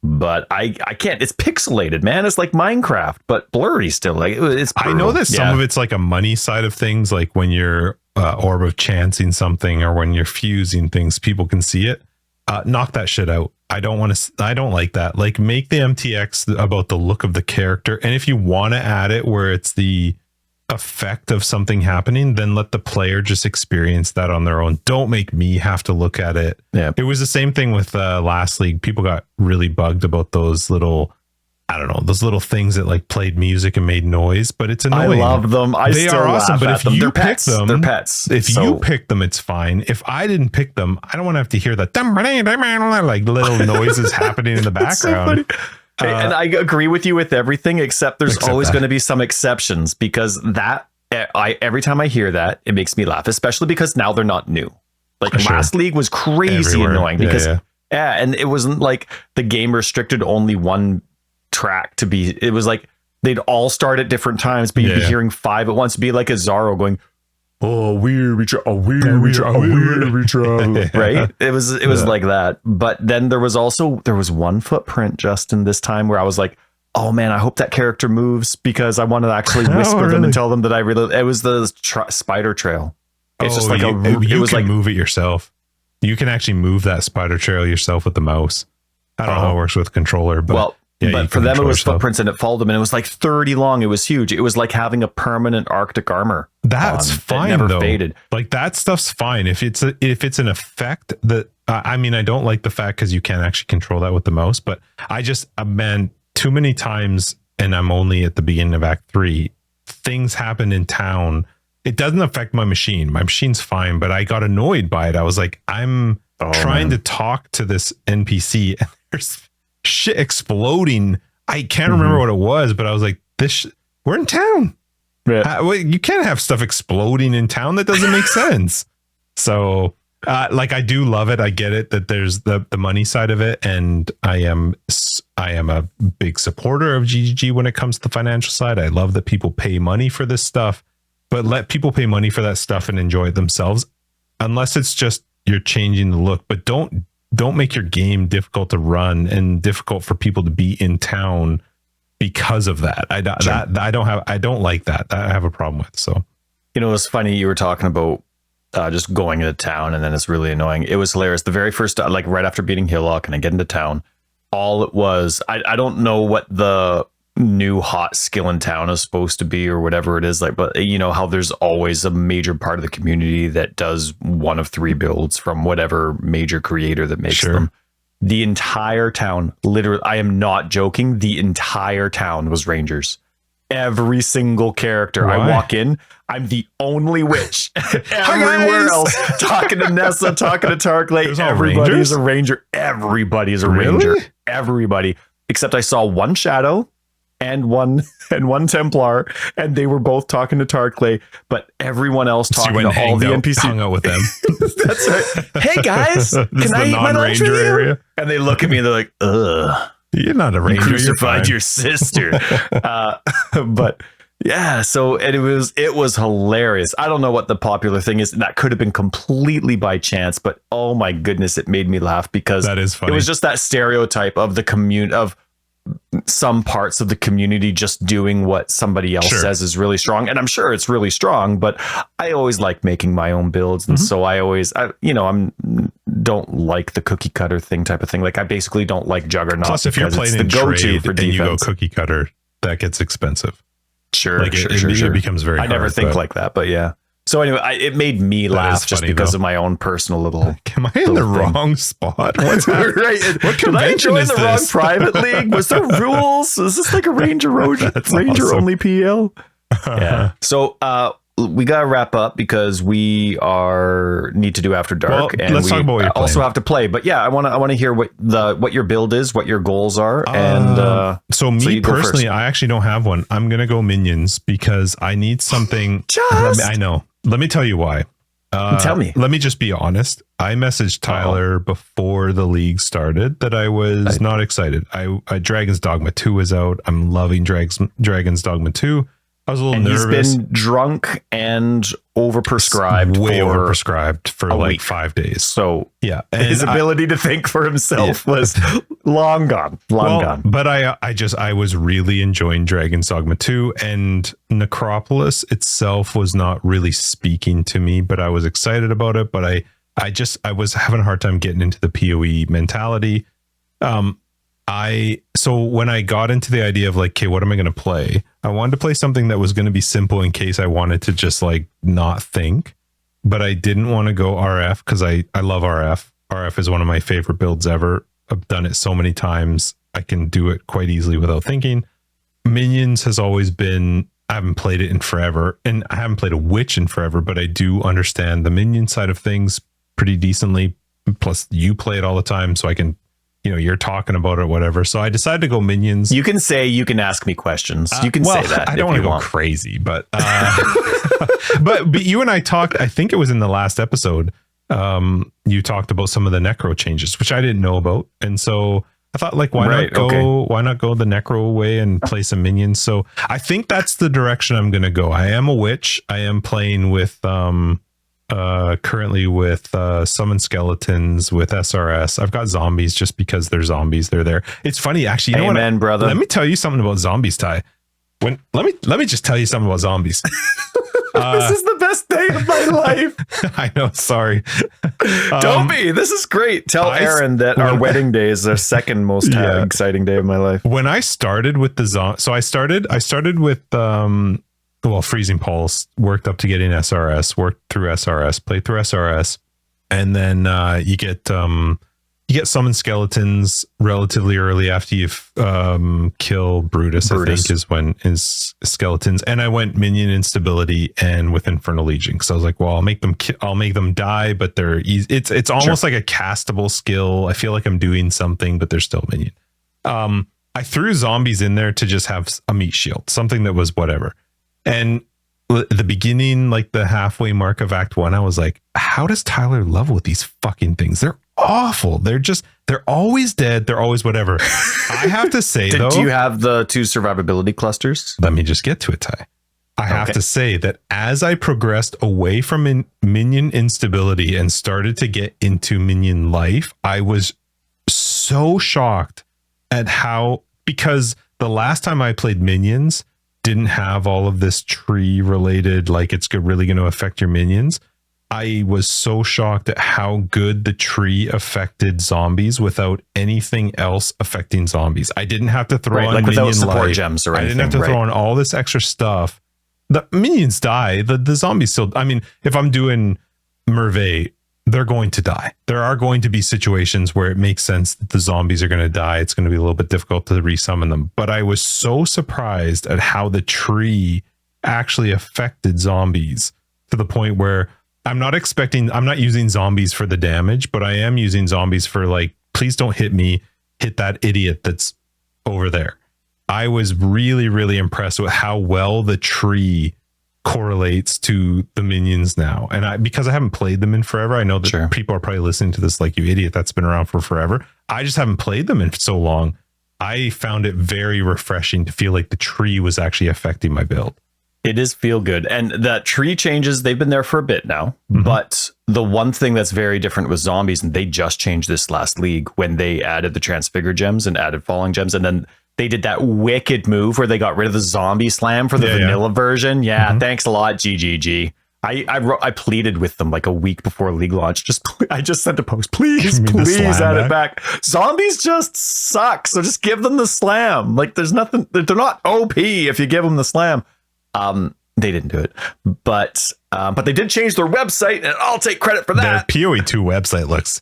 but I can't. It's pixelated, man. It's like Minecraft, but blurry still. Like it's brutal. I know that some of it's like a money side of things, like when you're orb of chancing something or when you're fusing things, people can see it. Knock that shit out. I don't like that. Like make the MTX about the look of the character. And if you want to add it where it's the effect of something happening, then let the player just experience that on their own. Don't make me have to look at it. Yeah. It was the same thing with last league. People got really bugged about those little I don't know, those little things that like played music and made noise, but it's annoying. I love them. They still are awesome, but if you pick them, they're pets. If you pick them, it's fine. If I didn't pick them, I don't want to have to hear that like little noises happening in the background. So and I agree with you with everything, except there's always going to be some exceptions, because every time I hear that, it makes me laugh, especially because now they're not new. Like last league was crazy annoying because and it wasn't like the game restricted only one track to be. It was like they'd all start at different times, but you'd be hearing 5 at once. It'd be like a Zaro going, "Oh, we travel," right? It was like that. But then there was one footprint, Justin, this time where I was like, oh man, I hope that character moves, because I want to actually whisper them and tell them that I really. It was the spider trail. It's just like you can move it yourself. You can actually move that spider trail yourself with the mouse. I don't know how it works with controller, but but for them it was footprints, and it followed them, and it was like 30 long. It was huge. It was like having a permanent Arctic armor. That's fine. It never faded. Like that stuff's fine if it's an effect that I mean, I don't like the fact because you can't actually control that with the mouse, but I just man, too many times, and I'm only at the beginning of Act 3. Things happen in town. It doesn't affect my machine. My machine's fine, but I got annoyed by it. I was like, I'm trying to talk to this NPC, and there's shit exploding. I can't remember what it was, but I was like, we're in town. You can't have stuff exploding in town. That doesn't make sense. So like, I do love it. I get it that there's the money side of it. And I am a big supporter of GGG when it comes to the financial side. I love that people pay money for this stuff, but let people pay money for that stuff and enjoy it themselves, unless it's just you're changing the look. But don't make your game difficult to run and difficult for people to be in town because of that. I don't like that. I have a problem with. So, it's funny you were talking about just going into town, and then it's really annoying. It was hilarious. The very first, like right after beating Hillock and I get into town, all it was, I don't know what the new hot skill in town is supposed to be or whatever it is, like, but you know how there's always a major part of the community that does one of 3 builds from whatever major creator that makes them. The entire town, literally, I am not joking, the entire town was rangers. Every single character. I walk in, I'm the only witch. Everywhere else, talking to Nessa, talking to Tarkley, everybody's a ranger. Everybody's a ranger. Everybody, except I saw one shadow and one Templar, and they were both talking to Tarkley, but everyone else talking to all the NPCs. Hung out with them. That's right. Hey guys, can I eat my lunch with you? Area. And they look at me and they're like, ugh. You're not a ranger. You crucified your sister. But yeah, so and it was hilarious. I don't know what the popular thing is. That could have been completely by chance, but oh my goodness, it made me laugh because that is funny. It was just that stereotype of the of some parts of the community just doing what somebody else says is really strong. And I'm sure it's really strong, but I always like making my own builds. And so I don't like the cookie cutter type of thing. Like I basically don't like Juggernaut. Plus, if you're playing in trade and you go cookie cutter, that gets expensive. Sure. Like it becomes very hard. I never think like that, but yeah. So anyway, it made me laugh just because of my own personal little. Am I in the wrong spot? What's right? What convention is this? Did I join the wrong private league? Was there rules? Is this like a Ranger only PL? Yeah. So we gotta wrap up because we need to do After Dark, and let's talk about what you're also have to play. But yeah, I want to hear what your build is, what your goals are, and so me personally, I actually don't have one. I'm gonna go minions because I need something. I know. Let me tell you why. Tell me. Let me just be honest. I messaged Tyler before the league started that I was not excited. Dragon's Dogma 2 is out. I'm loving Dragon's Dogma 2. I was a little nervous. He's been drunk and overprescribed. Way overprescribed for like week. 5 days. So yeah, and his ability to think for himself was long gone. Gone. But I was really enjoying Dragon's Dogma 2, and Necropolis itself was not really speaking to me, but I was excited about it. But I was having a hard time getting into the PoE mentality. So when I got into the idea of like, okay, what am I going to play? I wanted to play something that was going to be simple in case I wanted to just like not think, but I didn't want to go RF because I love RF. RF is one of my favorite builds ever. I've done it so many times. I can do it quite easily without thinking. Minions has always been, I haven't played it in forever, and I haven't played a witch in forever, but I do understand the minion side of things pretty decently. Plus you play it all the time, so I can, you're talking about it, whatever. So I decided to go minions. You can ask me questions. You can say that. I don't want to go crazy, but but you and I talked, I think it was in the last episode. You talked about some of the necro changes, which I didn't know about. And so I thought, like, why not go the necro way and play some minions? So I think that's the direction I'm going to go. I am a witch. I am playing with, currently with summon skeletons with SRS. I've got zombies just because they're zombies. They're there. It's funny, actually. You know what, brother. Let me tell you something about zombies, Ty. Let me just tell you something about zombies. This is the best day of my life. I know. Sorry. Don't be. This is great. Tell Aaron that our wedding day is the second most exciting day of my life. When I started with the so I started with Freezing Pulse, worked up to getting SRS, worked through SRS, played through SRS, and then you get summon skeletons relatively early after you've kill Brutus, I think is when is skeletons. And I went minion instability and with Infernal Legion. So I was like, well, I'll make them die, but they're easy. It's almost like a castable skill. I feel like I'm doing something, but they're still minion. I threw zombies in there to just have a meat shield, something that was whatever. And the beginning, like the halfway mark of Act 1, I was like, how does Tyler level with these fucking things? They're awful. They're always dead. They're always whatever. I have to say, though. Do you have the 2 survivability clusters? Let me just get to it, Ty. I have to say that as I progressed away from minion instability and started to get into minion life, I was so shocked at because the last time I played minions didn't have all of this tree related, like it's really going to affect your minions. I was so shocked at how good the tree affected zombies without anything else affecting zombies. I didn't have to throw on without minion support life. gems or anything. I didn't have to throw on all this extra stuff. The minions die. The zombies still. I mean, if I'm doing Merveille, they're going to die. There are going to be situations where it makes sense that the zombies are going to die. It's going to be a little bit difficult to resummon them. But I was so surprised at how the tree actually affected zombies to the point where I'm not using zombies for the damage, but I am using zombies for, like, please don't hit me, hit that idiot that's over there. I was really, really impressed with how well the tree correlates to the minions now. And because I haven't played them in forever, I know that people are probably listening to this like, you idiot, that's been around for forever. I just haven't played them in so long. I found it very refreshing to feel like the tree was actually affecting my build. It is feel good. And that tree changes, they've been there for a bit now. Mm-hmm. But the one thing that's very different with zombies, and they just changed this last league when they added the transfigure gems and added falling gems, and then they did that wicked move where they got rid of the zombie slam for the vanilla version. Yeah, mm-hmm. Thanks a lot, GGG. I pleaded with them like a week before league launch. I just sent a post. Please add it back. Zombies just suck. So just give them the slam. Like, there's nothing. They're not OP if you give them the slam. They didn't do it, but they did change their website, and I'll take credit for that. Their PoE 2 website looks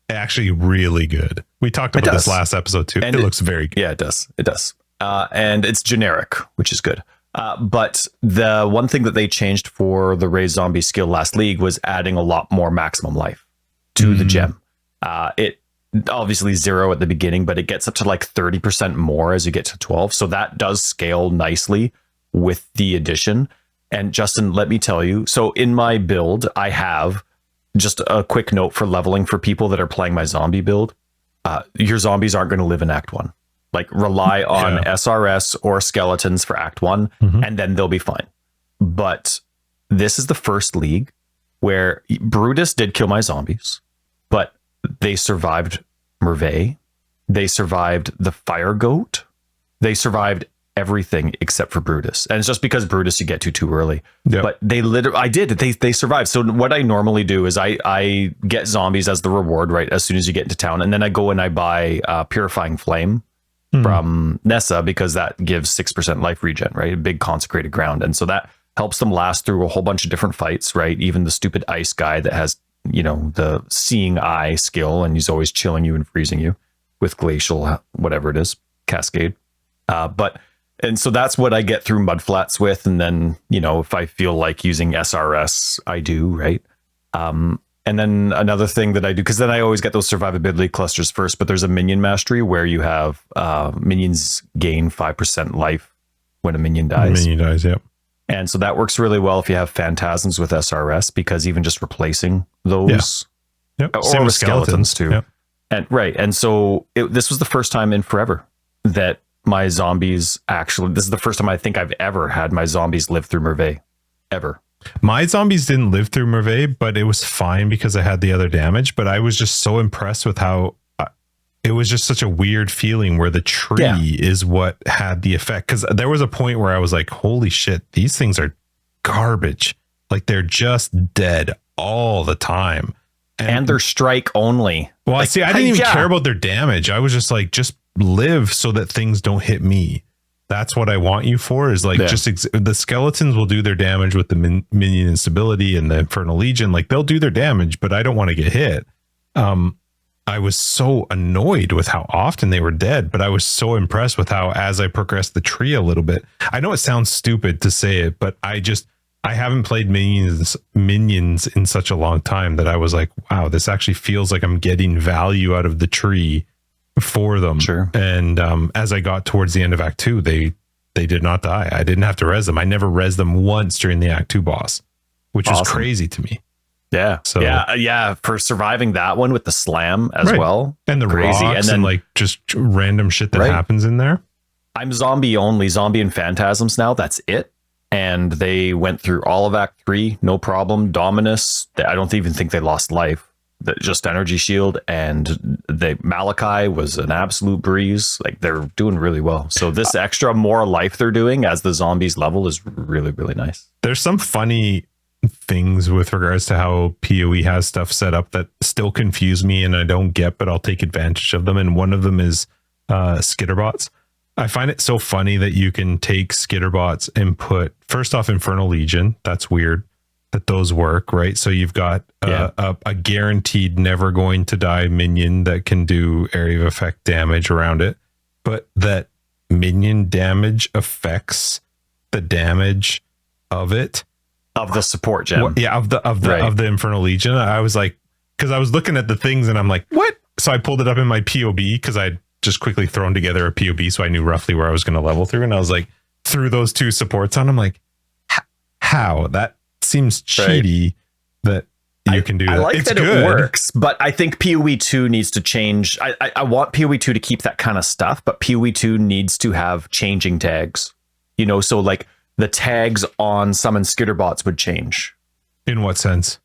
actually really good. We talked about this last episode too. It looks very good. Yeah, it does. And it's generic, which is good. But the one thing that they changed for the raise zombie skill last league was adding a lot more maximum life to the gem. It obviously 0 at the beginning, but it gets up to like 30% more as you get to 12. So that does scale nicely with the addition. And Justin, let me tell you, so in my build, I have just a quick note for leveling for people that are playing my zombie build. Your zombies aren't going to live in Act 1. Like, rely on SRS or skeletons for Act 1, and then they'll be fine. But this is the first league where Brutus did kill my zombies, but they survived Merveille. They survived the fire goat. They survived everything except for Brutus. And it's just because Brutus you get to too early. Yep. But they survived. So what I normally do is I get zombies as the reward right as soon as you get into town, and then I go and I buy Purifying Flame from Nessa, because that gives 6% life regen, right? A big consecrated ground. And so that helps them last through a whole bunch of different fights, right? Even the stupid ice guy that has, the seeing eye skill, and he's always chilling you and freezing you. with glacial, whatever it is, cascade. And so that's what I get through mudflats with. And then, if I feel like using SRS, I do, right? And then another thing that I do, because then I always get those survivability clusters first, but there's a minion mastery where you have minions gain 5% life when a minion dies. Yep. And so that works really well if you have phantasms with SRS, because even just replacing those, or Same with skeletons too. Yep. And so this was the first time in forever that my zombies this is the first time I think I've ever had my zombies live through Merveille, ever. My zombies didn't live through Merveille, but it was fine because I had the other damage. But I was just so impressed with how it was just such a weird feeling where the tree is what had the effect. Because there was a point where I was like, holy shit, these things are garbage. Like, they're just dead all the time. And they're strike only. Well, I didn't even care about their damage. I was just like, just live so that things don't hit me. That's what I want you for, is like, the skeletons will do their damage with the minion instability and the Infernal Legion. Like, they'll do their damage, but I don't want to get hit. I was so annoyed with how often they were dead, but I was so impressed with how, as I progressed the tree a little bit, I know it sounds stupid to say it, but I haven't played minions in such a long time that I was like, wow, this actually feels like I'm getting value out of the tree for them. Sure. And as I got towards the end of Act 2, they did not die. I didn't have to res them. I never res them once during the Act 2 boss, which was crazy to me. Yeah. So for surviving that one with the slam as well. And the crazy rocks, and then like just random shit that happens in there. I'm zombie only, zombie and phantasms now. That's it. And they went through all of Act 3, no problem. Dominus, I don't even think they lost life. Just energy shield, and the Malachi was an absolute breeze. Like, they're doing really well. So this extra more life they're doing as the zombies level is really, really nice. There's some funny things with regards to how PoE has stuff set up that still confuse me and I don't get, but I'll take advantage of them. And one of them is skitterbots. I find it so funny that you can take skitterbots and put, first off, Infernal Legion. That's weird that those work, right? So you've got a guaranteed never going to die minion that can do area of effect damage around it, but that minion damage affects the damage of it, of the support gem. Of the Infernal Legion. I was like, because I was looking at the things and I'm like, what? So I pulled it up in my POB because I'd just quickly thrown together a POB, so I knew roughly where I was going to level through, and I was like, threw those two supports on. I'm like, how? That seems cheaty that you can do that. I like that it works, but I think PoE 2 needs to change. I want PoE 2 to keep that kind of stuff, but PoE 2 needs to have changing tags. So like the tags on summon skitterbots would change. In what sense?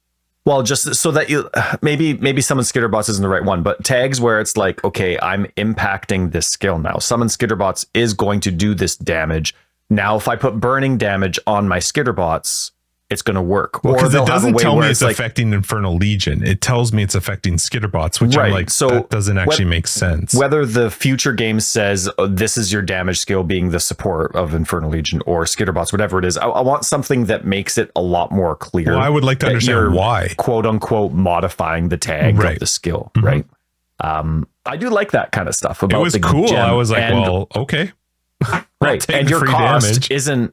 Well, just so that you maybe summon skitterbots isn't the right one, but tags where it's like, okay, I'm impacting this skill now. Summon skitterbots is going to do this damage. Now, if I put burning damage on my skitterbots, it's going to work. Well, because it doesn't tell me it's affecting Infernal Legion. It tells me it's affecting skitterbots, which I'm like, so that doesn't actually make sense. Whether the future game says, this is your damage skill being the support of Infernal Legion or skitterbots, whatever it is, I want something that makes it a lot more clear. Well, I would like to understand why. Quote unquote, modifying the tag of the skill, right? I do like that kind of stuff. About it was cool. I was like, well, okay. Right. And your cost isn't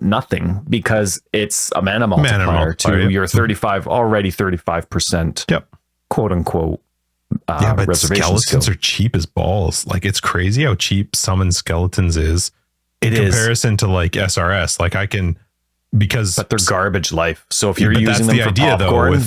nothing because it's a mana multiplier to your 35%. Quote unquote. But skeletons are cheap as balls. Like, it's crazy how cheap summon skeletons is in comparison to like SRS. Like, I can, but they're garbage life. So if you're using them for popcorn,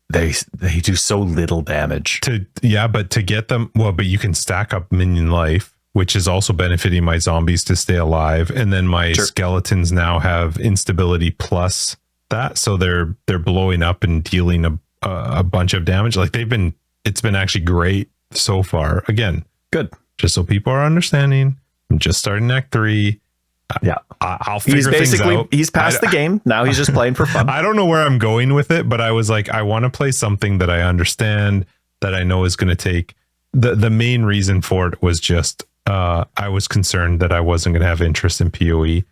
they do so little damage. But to get them, but you can stack up minion life, which is also benefiting my zombies to stay alive. And then my skeletons now have instability plus that. So they're blowing up and dealing a bunch of damage. Like, it's been actually great so far. Again, good. Just so people are understanding, I'm just starting Act 3. I'll figure things out. He's past the game. Now he's just playing for fun. I don't know where I'm going with it, but I was like, I want to play something that I understand, that I know is going to take. The main reason for it was just, I was concerned that I wasn't going to have interest in PoE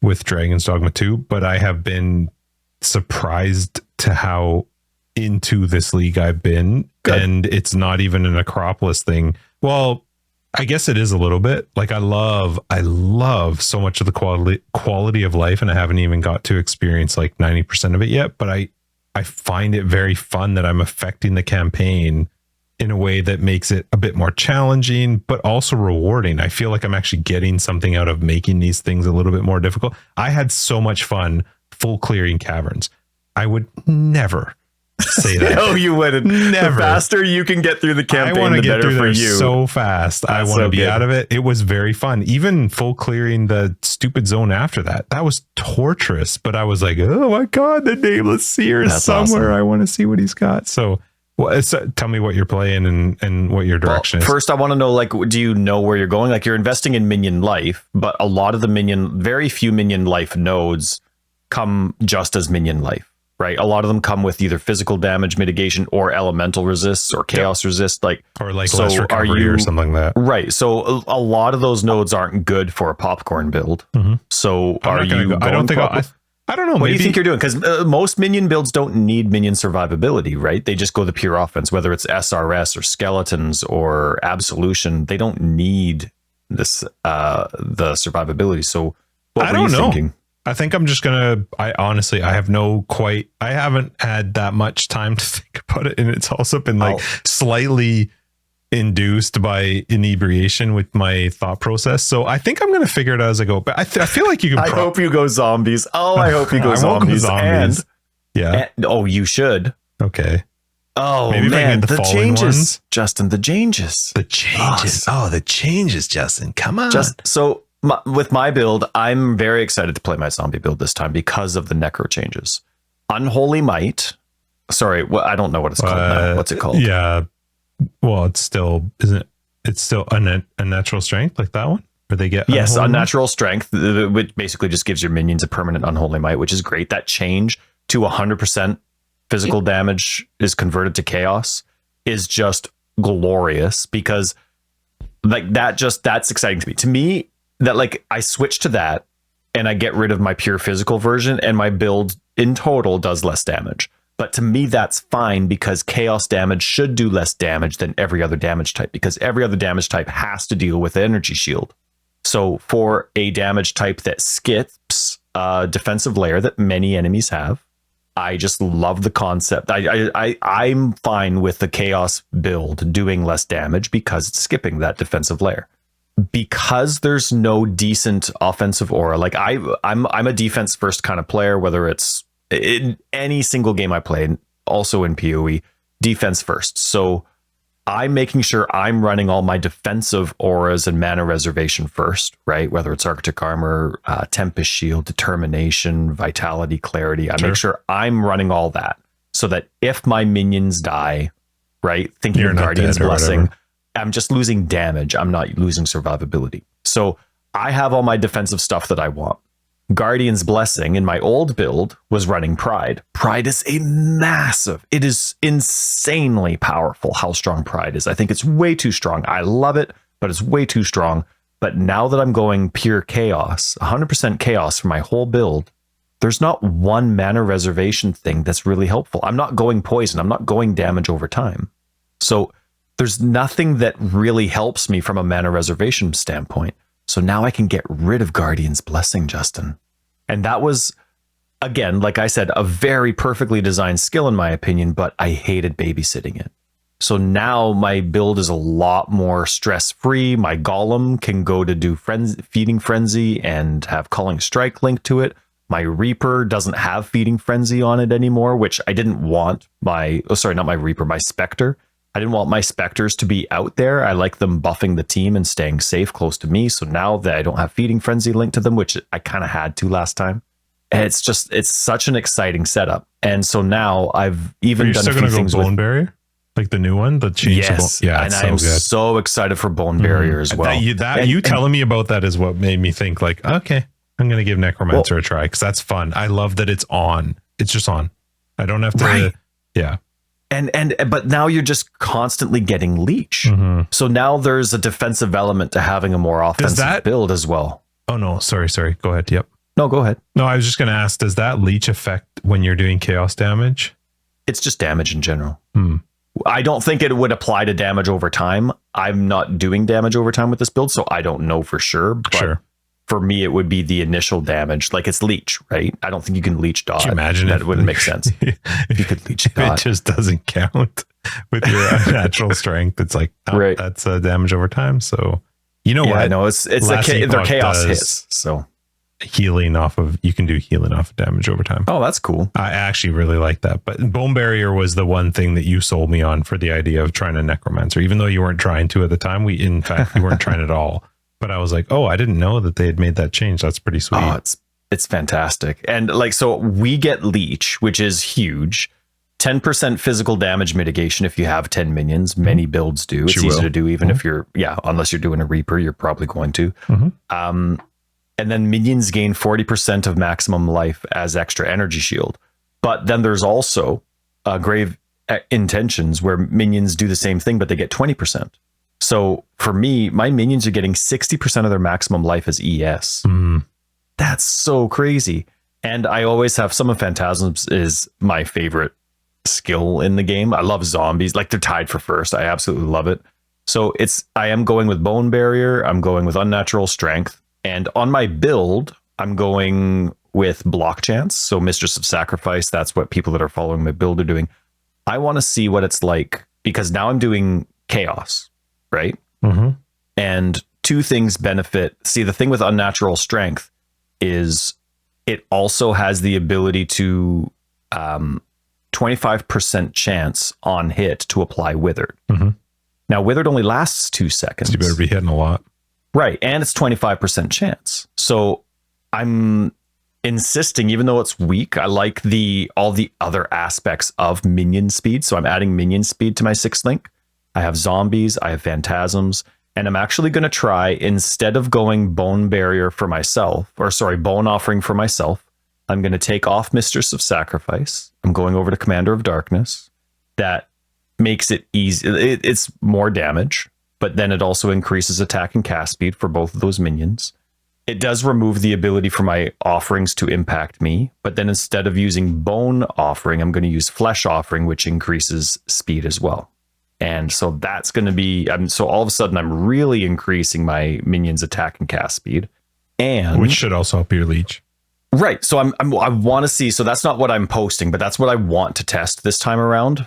with Dragon's Dogma 2, but I have been surprised to how into this league I've been. Good. And it's not even a Necropolis thing. Well, I guess it is a little bit. Like I love so much of the quality of life, and I haven't even got to experience like 90% of it yet, but I find it very fun that I'm affecting the campaign in a way that makes it a bit more challenging, but also rewarding. I feel like I'm actually getting something out of making these things a little bit more difficult. I had so much fun full clearing caverns. I would never say that. No, you wouldn't. Never. The faster you can get through the campaign, I want to the get better through for there you. so fast. I want to be out of it. It was very fun. Even full clearing the stupid zone after that. That was torturous, but I was like, oh my God, the Nameless Seer is somewhere. Awesome. I want to see what he's got. So tell me what you're playing and what your direction is. First, I want to know, like, do you know where you're going? Like, you're investing in minion life, but a lot of the very few minion life nodes come just as minion life, right? A lot of them come with either physical damage mitigation or elemental resists or chaos resist, or less recovery or something like that. Right. So a lot of those nodes aren't good for a popcorn build. Mm-hmm. So I don't know. What do you think you're doing? Because most minion builds don't need minion survivability, right? They just go the pure offense, whether it's SRS or skeletons or absolution. They don't need this the survivability. So what were you thinking? I think I'm just gonna. I haven't had that much time to think about it, and it's also been like slightly induced by inebriation with my thought process. So I think I'm going to figure it out as I go. But I feel like you can. I hope you go zombies. Oh, I hope you go zombies. And you should. Okay. Oh, maybe man, the changes, ones. Justin. The changes. The changes. Oh, the changes, Justin. Come on. With my build, I'm very excited to play my zombie build this time because of the necro changes. Unholy Might. Sorry, I don't know what it's called now. What's it called? Yeah. Well, it's still unnatural strength like that one, where they get unnatural strength, which basically just gives your minions a permanent unholy might, which is great. That change to 100% physical damage is converted to chaos is just glorious, because like that's exciting to me. To me, that like I switch to that and I get rid of my pure physical version, and my build in total does less damage. But to me, that's fine, because chaos damage should do less damage than every other damage type, because every other damage type has to deal with energy shield. So for a damage type that skips a defensive layer that many enemies have, I just love the concept. I'm fine with the chaos build doing less damage because it's skipping that defensive layer. Because there's no decent offensive aura. Like I'm a defense first kind of player, whether it's in any single game I play, also in PoE, defense first. So I'm making sure I'm running all my defensive auras and mana reservation first, right? Whether it's Arctic Armor, Tempest Shield, Determination, Vitality, Clarity. I make sure I'm running all that, so that if my minions die, right, thinking of Guardian's Blessing, I'm just losing damage. I'm not losing survivability. So I have all my defensive stuff that I want. Guardian's Blessing in my old build was running Pride. Pride is it is insanely powerful how strong Pride is. I think it's way too strong. I love it, but it's way too strong. But now that I'm going pure chaos, 100% chaos for my whole build, there's not one mana reservation thing that's really helpful. I'm not going poison. I'm not going damage over time. So there's nothing that really helps me from a mana reservation standpoint. So now I can get rid of Guardian's Blessing, Justin. And that was, again, like I said, a very perfectly designed skill in my opinion, but I hated babysitting it. So now my build is a lot more stress-free. My Golem can go to do Feeding Frenzy and have Culling Strike linked to it. My Reaper doesn't have Feeding Frenzy on it anymore, which I didn't want my Spectre. I didn't want my Spectres to be out there. I like them buffing the team and staying safe close to me. So now that I don't have Feeding Frenzy linked to them, which I kind of had to last time, it's such an exciting setup. And so now I've even done a few things with Bone Barrier, like the new one, the change. Yes, and I am so excited for Bone Barrier as well. You telling me about that is what made me think like, okay, I'm going to give Necromancer a try, because that's fun. I love that it's on. It's just on. I don't have to. Right. Yeah. But now you're just constantly getting leech. Mm-hmm. So now there's a defensive element to having a more offensive build as well. Oh no, sorry. Go ahead. Yep. No, go ahead. No, I was just going to ask, does that leech affect when you're doing chaos damage? It's just damage in general. I don't think it would apply to damage over time. I'm not doing damage over time with this build, so I don't know for sure. But for me, it would be the initial damage. Like it's leech, right? I don't think you can leach dot. Could you imagine that wouldn't make sense. If you could leech dot. It just doesn't count with your natural strength. It's like, right. That's damage over time. So you know what? I know it's they're chaos hits. So healing off of, you can do healing off of damage over time. Oh, that's cool. I actually really like that. But bone barrier was the one thing that you sold me on for the idea of trying a necromancer, even though you weren't trying to at the time. In fact, you weren't trying at all. But I was like, oh, I didn't know that they had made that change. That's pretty sweet. Oh, it's fantastic. And like, so we get leech, which is huge. 10% physical damage mitigation if you have 10 minions. Many builds do. It's easy to do, even if you're, unless you're doing a Reaper, you're probably going to. And then minions gain 40% of maximum life as extra energy shield. But then there's also grave intentions where minions do the same thing, but they get 20%. So for me, my minions are getting 60% of their maximum life as ES. That's so crazy. And I always have Summon Phantasms is my favorite skill in the game. I love zombies. Like they're tied for first. I absolutely love it. So I am going with Bone Barrier. I'm going with Unnatural Strength. And on my build, I'm going with Block Chance. So Mistress of Sacrifice, that's what people that are following my build are doing. I want to see what it's like, because now I'm doing Chaos, right? And two things benefit. See, the thing with Unnatural Strength is it also has the ability to 25% chance on hit to apply Withered. Now, Withered only lasts 2 seconds. So you better be hitting a lot. Right. And it's 25% chance. So I'm insisting, even though it's weak, I like all the other aspects of minion speed. So I'm adding minion speed to my 6th link. I have zombies, I have phantasms, and I'm actually going to try, instead of going Bone Barrier for myself, Bone Offering for myself, I'm going to take off Mistress of Sacrifice. I'm going over to Commander of Darkness. That makes it easy. It's more damage, but then it also increases attack and cast speed for both of those minions. It does remove the ability for my offerings to impact me, but then instead of using Bone Offering, I'm going to use Flesh Offering, which increases speed as well. And so that's going to be, so all of a sudden I'm really increasing my minions' attack and cast speed. And which should also help your leech. Right. So I want to see, so that's not what I'm posting, but that's what I want to test this time around.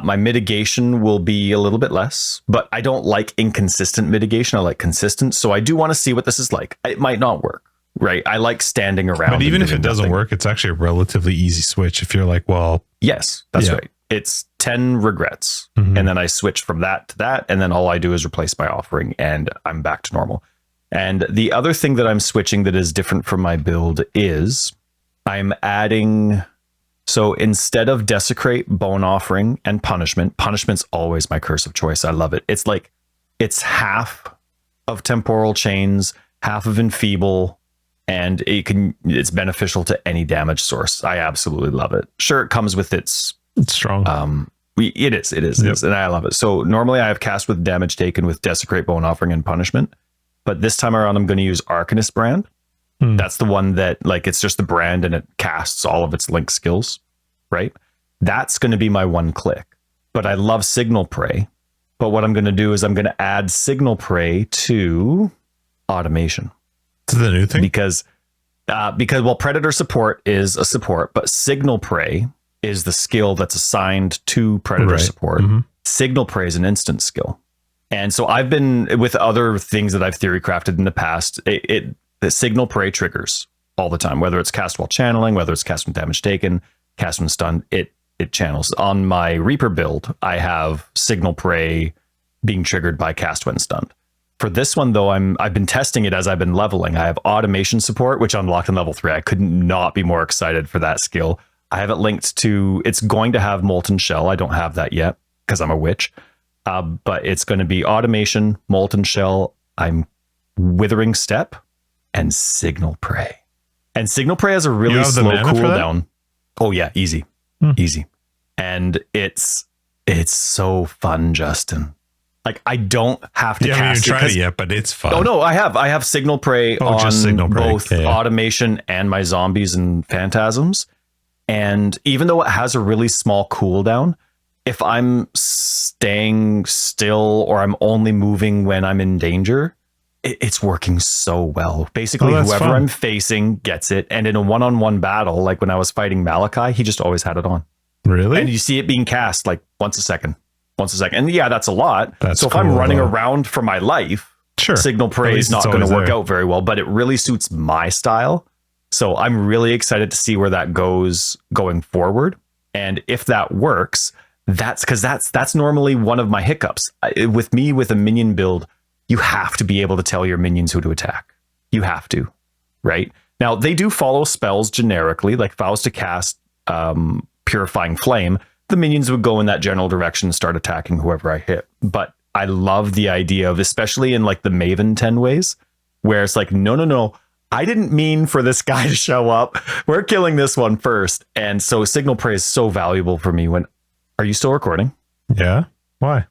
My mitigation will be a little bit less, but I don't like inconsistent mitigation. I like consistent. So I do want to see what this is like. It might not work, right? I like standing around. But even if it doesn't work, it's actually a relatively easy switch. If you're like, well, yes, that's right. It's 10 regrets. And then I switch from that to that. And then all I do is replace my offering and I'm back to normal. And the other thing that I'm switching that is different from my build is I'm adding, so instead of Desecrate, Bone Offering, and Punishment's always my curse of choice. I love it. It's like, it's half of Temporal Chains, half of Enfeeble, and it's beneficial to any damage source. I absolutely love it. Sure, it comes with it's strong. It is, and I love it. So normally I have cast with damage taken with Desecrate, Bone Offering, and Punishment. But this time around, I'm going to use Arcanist Brand. That's the one that, like, it's just the brand and it casts all of its link skills, right? That's going to be my one click. But I love Signal Prey. But what I'm going to do is I'm going to add Signal Prey to Automation. To the new thing? Because Predator Support is a support, but Signal Prey is the skill that's assigned to Predator Support. Signal Prey is an instant skill. And so I've been, with other things that I've theory crafted in the past, the Signal Prey triggers all the time, whether it's cast while channeling, whether it's cast when damage taken, cast when stunned, it channels. On my Reaper build, I have Signal Prey being triggered by cast when stunned. For this one, though, I've been testing it as I've been leveling. I have Automation Support, which unlocked in level 3. I could not be more excited for that skill. I have it linked to, it's going to have Molten Shell. I don't have that yet because I'm a witch. But it's going to be Automation, Molten Shell, I'm Withering Step, and Signal Prey. And Signal Prey has a really slow cooldown. Oh yeah, easy. Easy. And it's so fun, Justin. Like, I don't have to cast it. You haven't tried it yet, but it's fun. Oh no, I have Signal Prey on both Automation and my zombies and phantasms. And even though it has a really small cooldown, if I'm staying still or I'm only moving when I'm in danger, it's working so well. Basically, whoever I'm facing gets it. And in a one-on-one battle, like when I was fighting Malachi, he just always had it on. Really? And you see it being cast like once a second. And yeah, that's a lot. That's so if I'm running around for my life, Signal Prey is not going to work out very well, but it really suits my style. So I'm really excited to see where that goes going forward. And if that works, that's normally one of my hiccups. With me, with a minion build, you have to be able to tell your minions who to attack. You have to, right? Now, they do follow spells generically. Like if I was to cast Purifying Flame, the minions would go in that general direction and start attacking whoever I hit. But I love the idea of, especially in like the Maven 10 ways, where it's like, no, I didn't mean for this guy to show up. We're killing this one first. And so Signal Prey is so valuable for me. Are you still recording? Yeah. Why?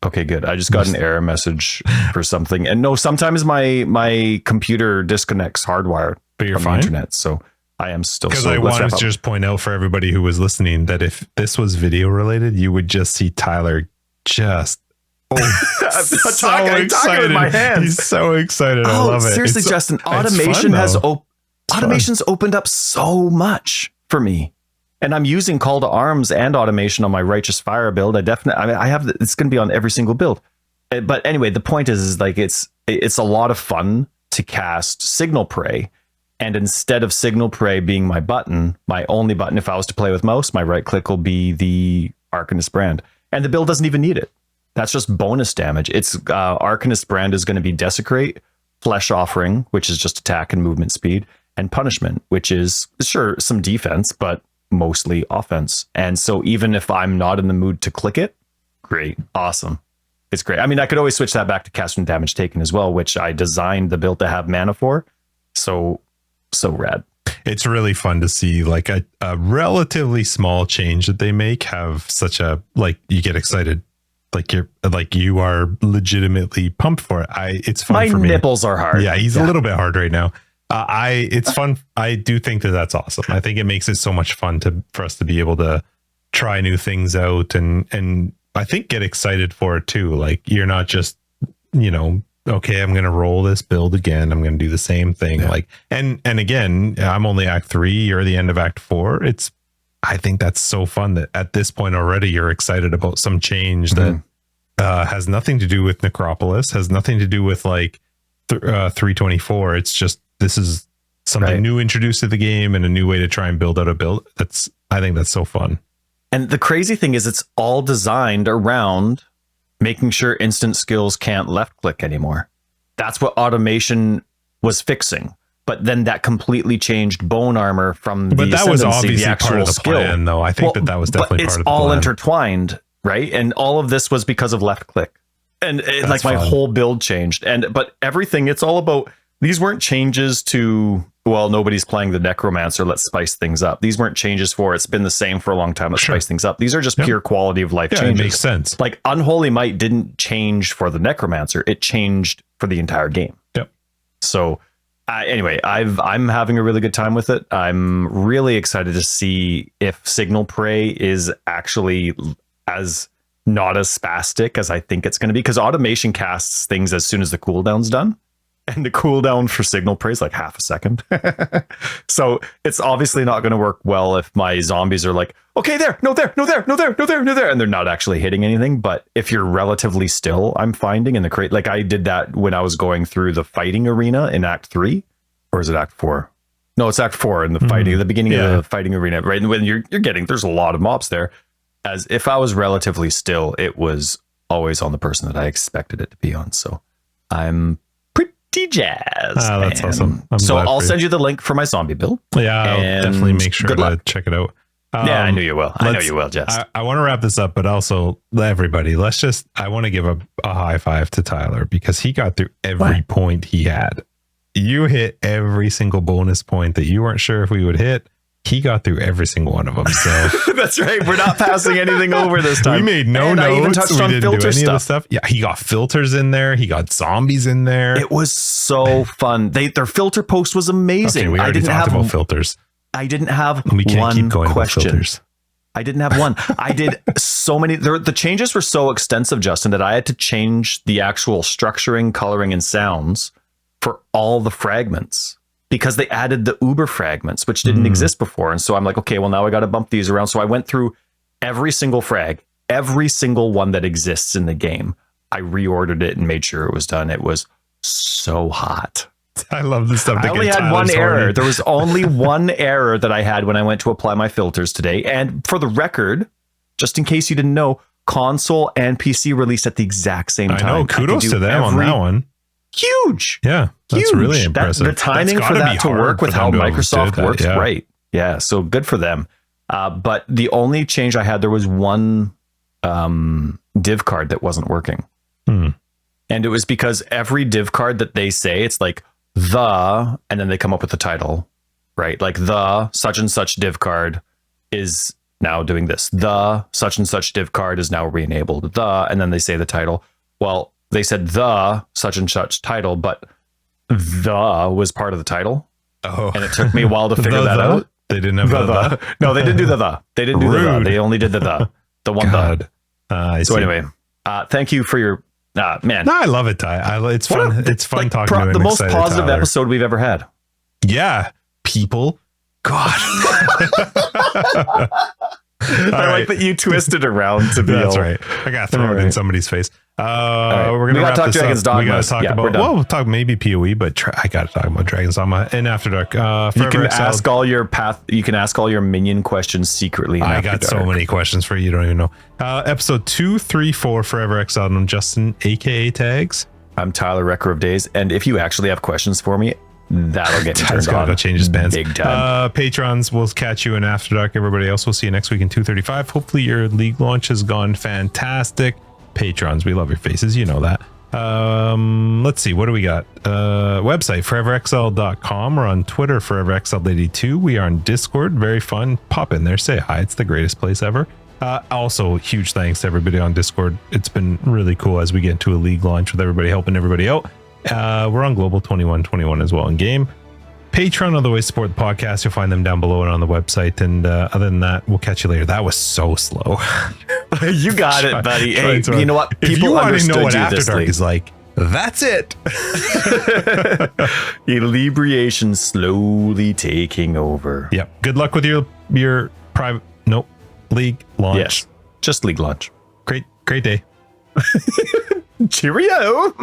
Okay, good. I just got an error message for something. And no, sometimes my computer disconnects hardwired from the internet. So I am still. Because I wanted to just point out for everybody who was listening that if this was video related, you would just see Tyler just talking with my hands. He's so excited. I love it. Seriously, Justin, automation's opened up so much for me. And I'm using Call to Arms and automation on my Righteous Fire build. I have it's going to be on every single build. But anyway, the point is like it's a lot of fun to cast Signal Prey. And instead of Signal Prey being my only button, if I was to play with mouse, my right click will be the Arcanist brand. And the build doesn't even need it. That's just bonus damage. It's Arcanist brand is going to be Desecrate, Flesh Offering, which is just attack and movement speed, and Punishment, which is sure some defense, but mostly offense. And so even if I'm not in the mood to click it, great, awesome. It's great. I mean, I could always switch that back to casting damage taken as well, which I designed the build to have mana for. So rad. It's really fun to see like a relatively small change that they make have such a, like, you get excited. Like you are legitimately pumped for it. It's fun for me. My nipples are hard. Yeah, he's a little bit hard right now. It's fun. I do think that's awesome. I think it makes it so much fun for us to be able to try new things out and I think get excited for it too. Like you're not just, okay, I'm going to roll this build again. I'm going to do the same thing. Yeah. Like, and again, I'm only Act 3 or the end of Act 4. I think that's so fun that at this point already you're excited about some change that has nothing to do with Necropolis, has nothing to do with like 3.24. It's just, this is something new introduced to the game and a new way to try and build out a build. I think that's so fun. And the crazy thing is it's all designed around making sure instant skills can't left click anymore. That's what automation was fixing. But then that completely changed bone armor from the that was obviously the actual part of the skill. Plan, though. I think that was definitely part of the plan. It's all intertwined, right? And all of this was because of left click. And like my whole build changed. But everything, it's all about, these weren't changes to, well, nobody's playing the Necromancer, let's spice things up. These weren't changes for, it's been the same for a long time, let's spice things up. These are just pure quality of life changes. It makes sense. Like Unholy Might didn't change for the Necromancer, it changed for the entire game. Yep. So anyway, I'm having a really good time with it. I'm really excited to see if Signal Prey is actually as not as spastic as I think it's going to be, because automation casts things as soon as the cooldown's done. And the cooldown for Signal Prey is like half a second. So it's obviously not going to work well if my zombies are like, okay, there, no, there, no, there, no, there, no, there, no, there. And they're not actually hitting anything. But if you're relatively still, I'm finding in the crate, like I did that when I was going through the fighting arena in Act 3, or is it Act 4? No, it's Act 4 in the fighting, the beginning of the fighting arena, right? And when you're getting, there's a lot of mobs there. As if I was relatively still, it was always on the person that I expected it to be on. So I'm jazz. That's awesome. So I'll send you the link for my zombie build. Yeah, I'll definitely make sure to check it out. Yeah, I knew you will. I know you will, Jess. I want to wrap this up, but also everybody, I want to give a high five to Tyler because he got through every point he had. You hit every single bonus point that you weren't sure if we would hit. He got through every single one of them. So that's right. We're not passing anything over this time. We made no notes. I even touched on filter stuff. Yeah, he got filters in there. He got zombies in there. It was so fun. Their filter post was amazing. Okay, we already talked about filters. I didn't have we can't one keep going question. About filters. I didn't have one. I did so many. The changes were so extensive, Justin, that I had to change the actual structuring, coloring, and sounds for all the fragments because they added the Uber fragments, which didn't exist before. And so I'm like, okay, well, now I got to bump these around. So I went through every single frag, every single one that exists in the game. I reordered it and made sure it was done. It was so hot. I love this stuff. I only had one error. There was only one error that I had when I went to apply my filters today. And for the record, just in case you didn't know, console and PC released at the exact same time. I know. Kudos to them on that one. Huge. Yeah. That's huge. really impressive. The timing for that to work with how Microsoft works, right? Yeah. So good for them. But the only change I had, there was one div card that wasn't working. And it was because every div card that they say, it's like, and then they come up with the title, right? Like the such and such div card is now doing this. The such and such div card is now re-enabled. And then they say the title. Well, they said the such and such title, but the was part of the title. Oh, and it took me a while to figure that out. They didn't have the. No, they didn't do the. They didn't do the. They only did the one. God. So anyway, thank you for your. Man, no, I love it, Ty. It's fun. It's fun talking to him. The most positive episode we've ever had. Yeah, people. God. I like that you twisted around to be. That's right. I got to throw it in somebody's face. We're gonna talk Dragon's Dogma. We gotta talk about. Well, we'll talk maybe PoE, but I gotta talk about Dragon's Dogma in After Dark. You can ask all your You can ask all your minion questions secretly. I got so many questions for you. You don't even know. Episode 234, Forever Exiled. I'm Justin, aka Tags. I'm Tyler, Wrecker of Days, and if you actually have questions for me, that'll get me turned on. Change his pants. Big time. Patrons, we'll catch you in After Dark. Everybody else, we'll see you next week in 235. Hopefully your league launch has gone fantastic. Patrons, we love your faces, you know that. Let's see, what do we got? Website, foreverexiled.com. We're on Twitter, foreverexiled82. We are on Discord, very fun. Pop in there, say hi. It's the greatest place ever. Also, huge thanks to everybody on Discord. It's been really cool as we get into a league launch with everybody helping everybody out. We're on Global 2121 as well in game. Patreon, other ways to support the podcast. You'll find them down below and on the website. And other than that, we'll catch you later. That was so slow. You got it, buddy. Hey, you know what? People if you want to know what After Dark is like, that's it. Inebriation slowly taking over. Yep. Good luck with your private league launch. Yes, just league launch. Great day. Cheerio.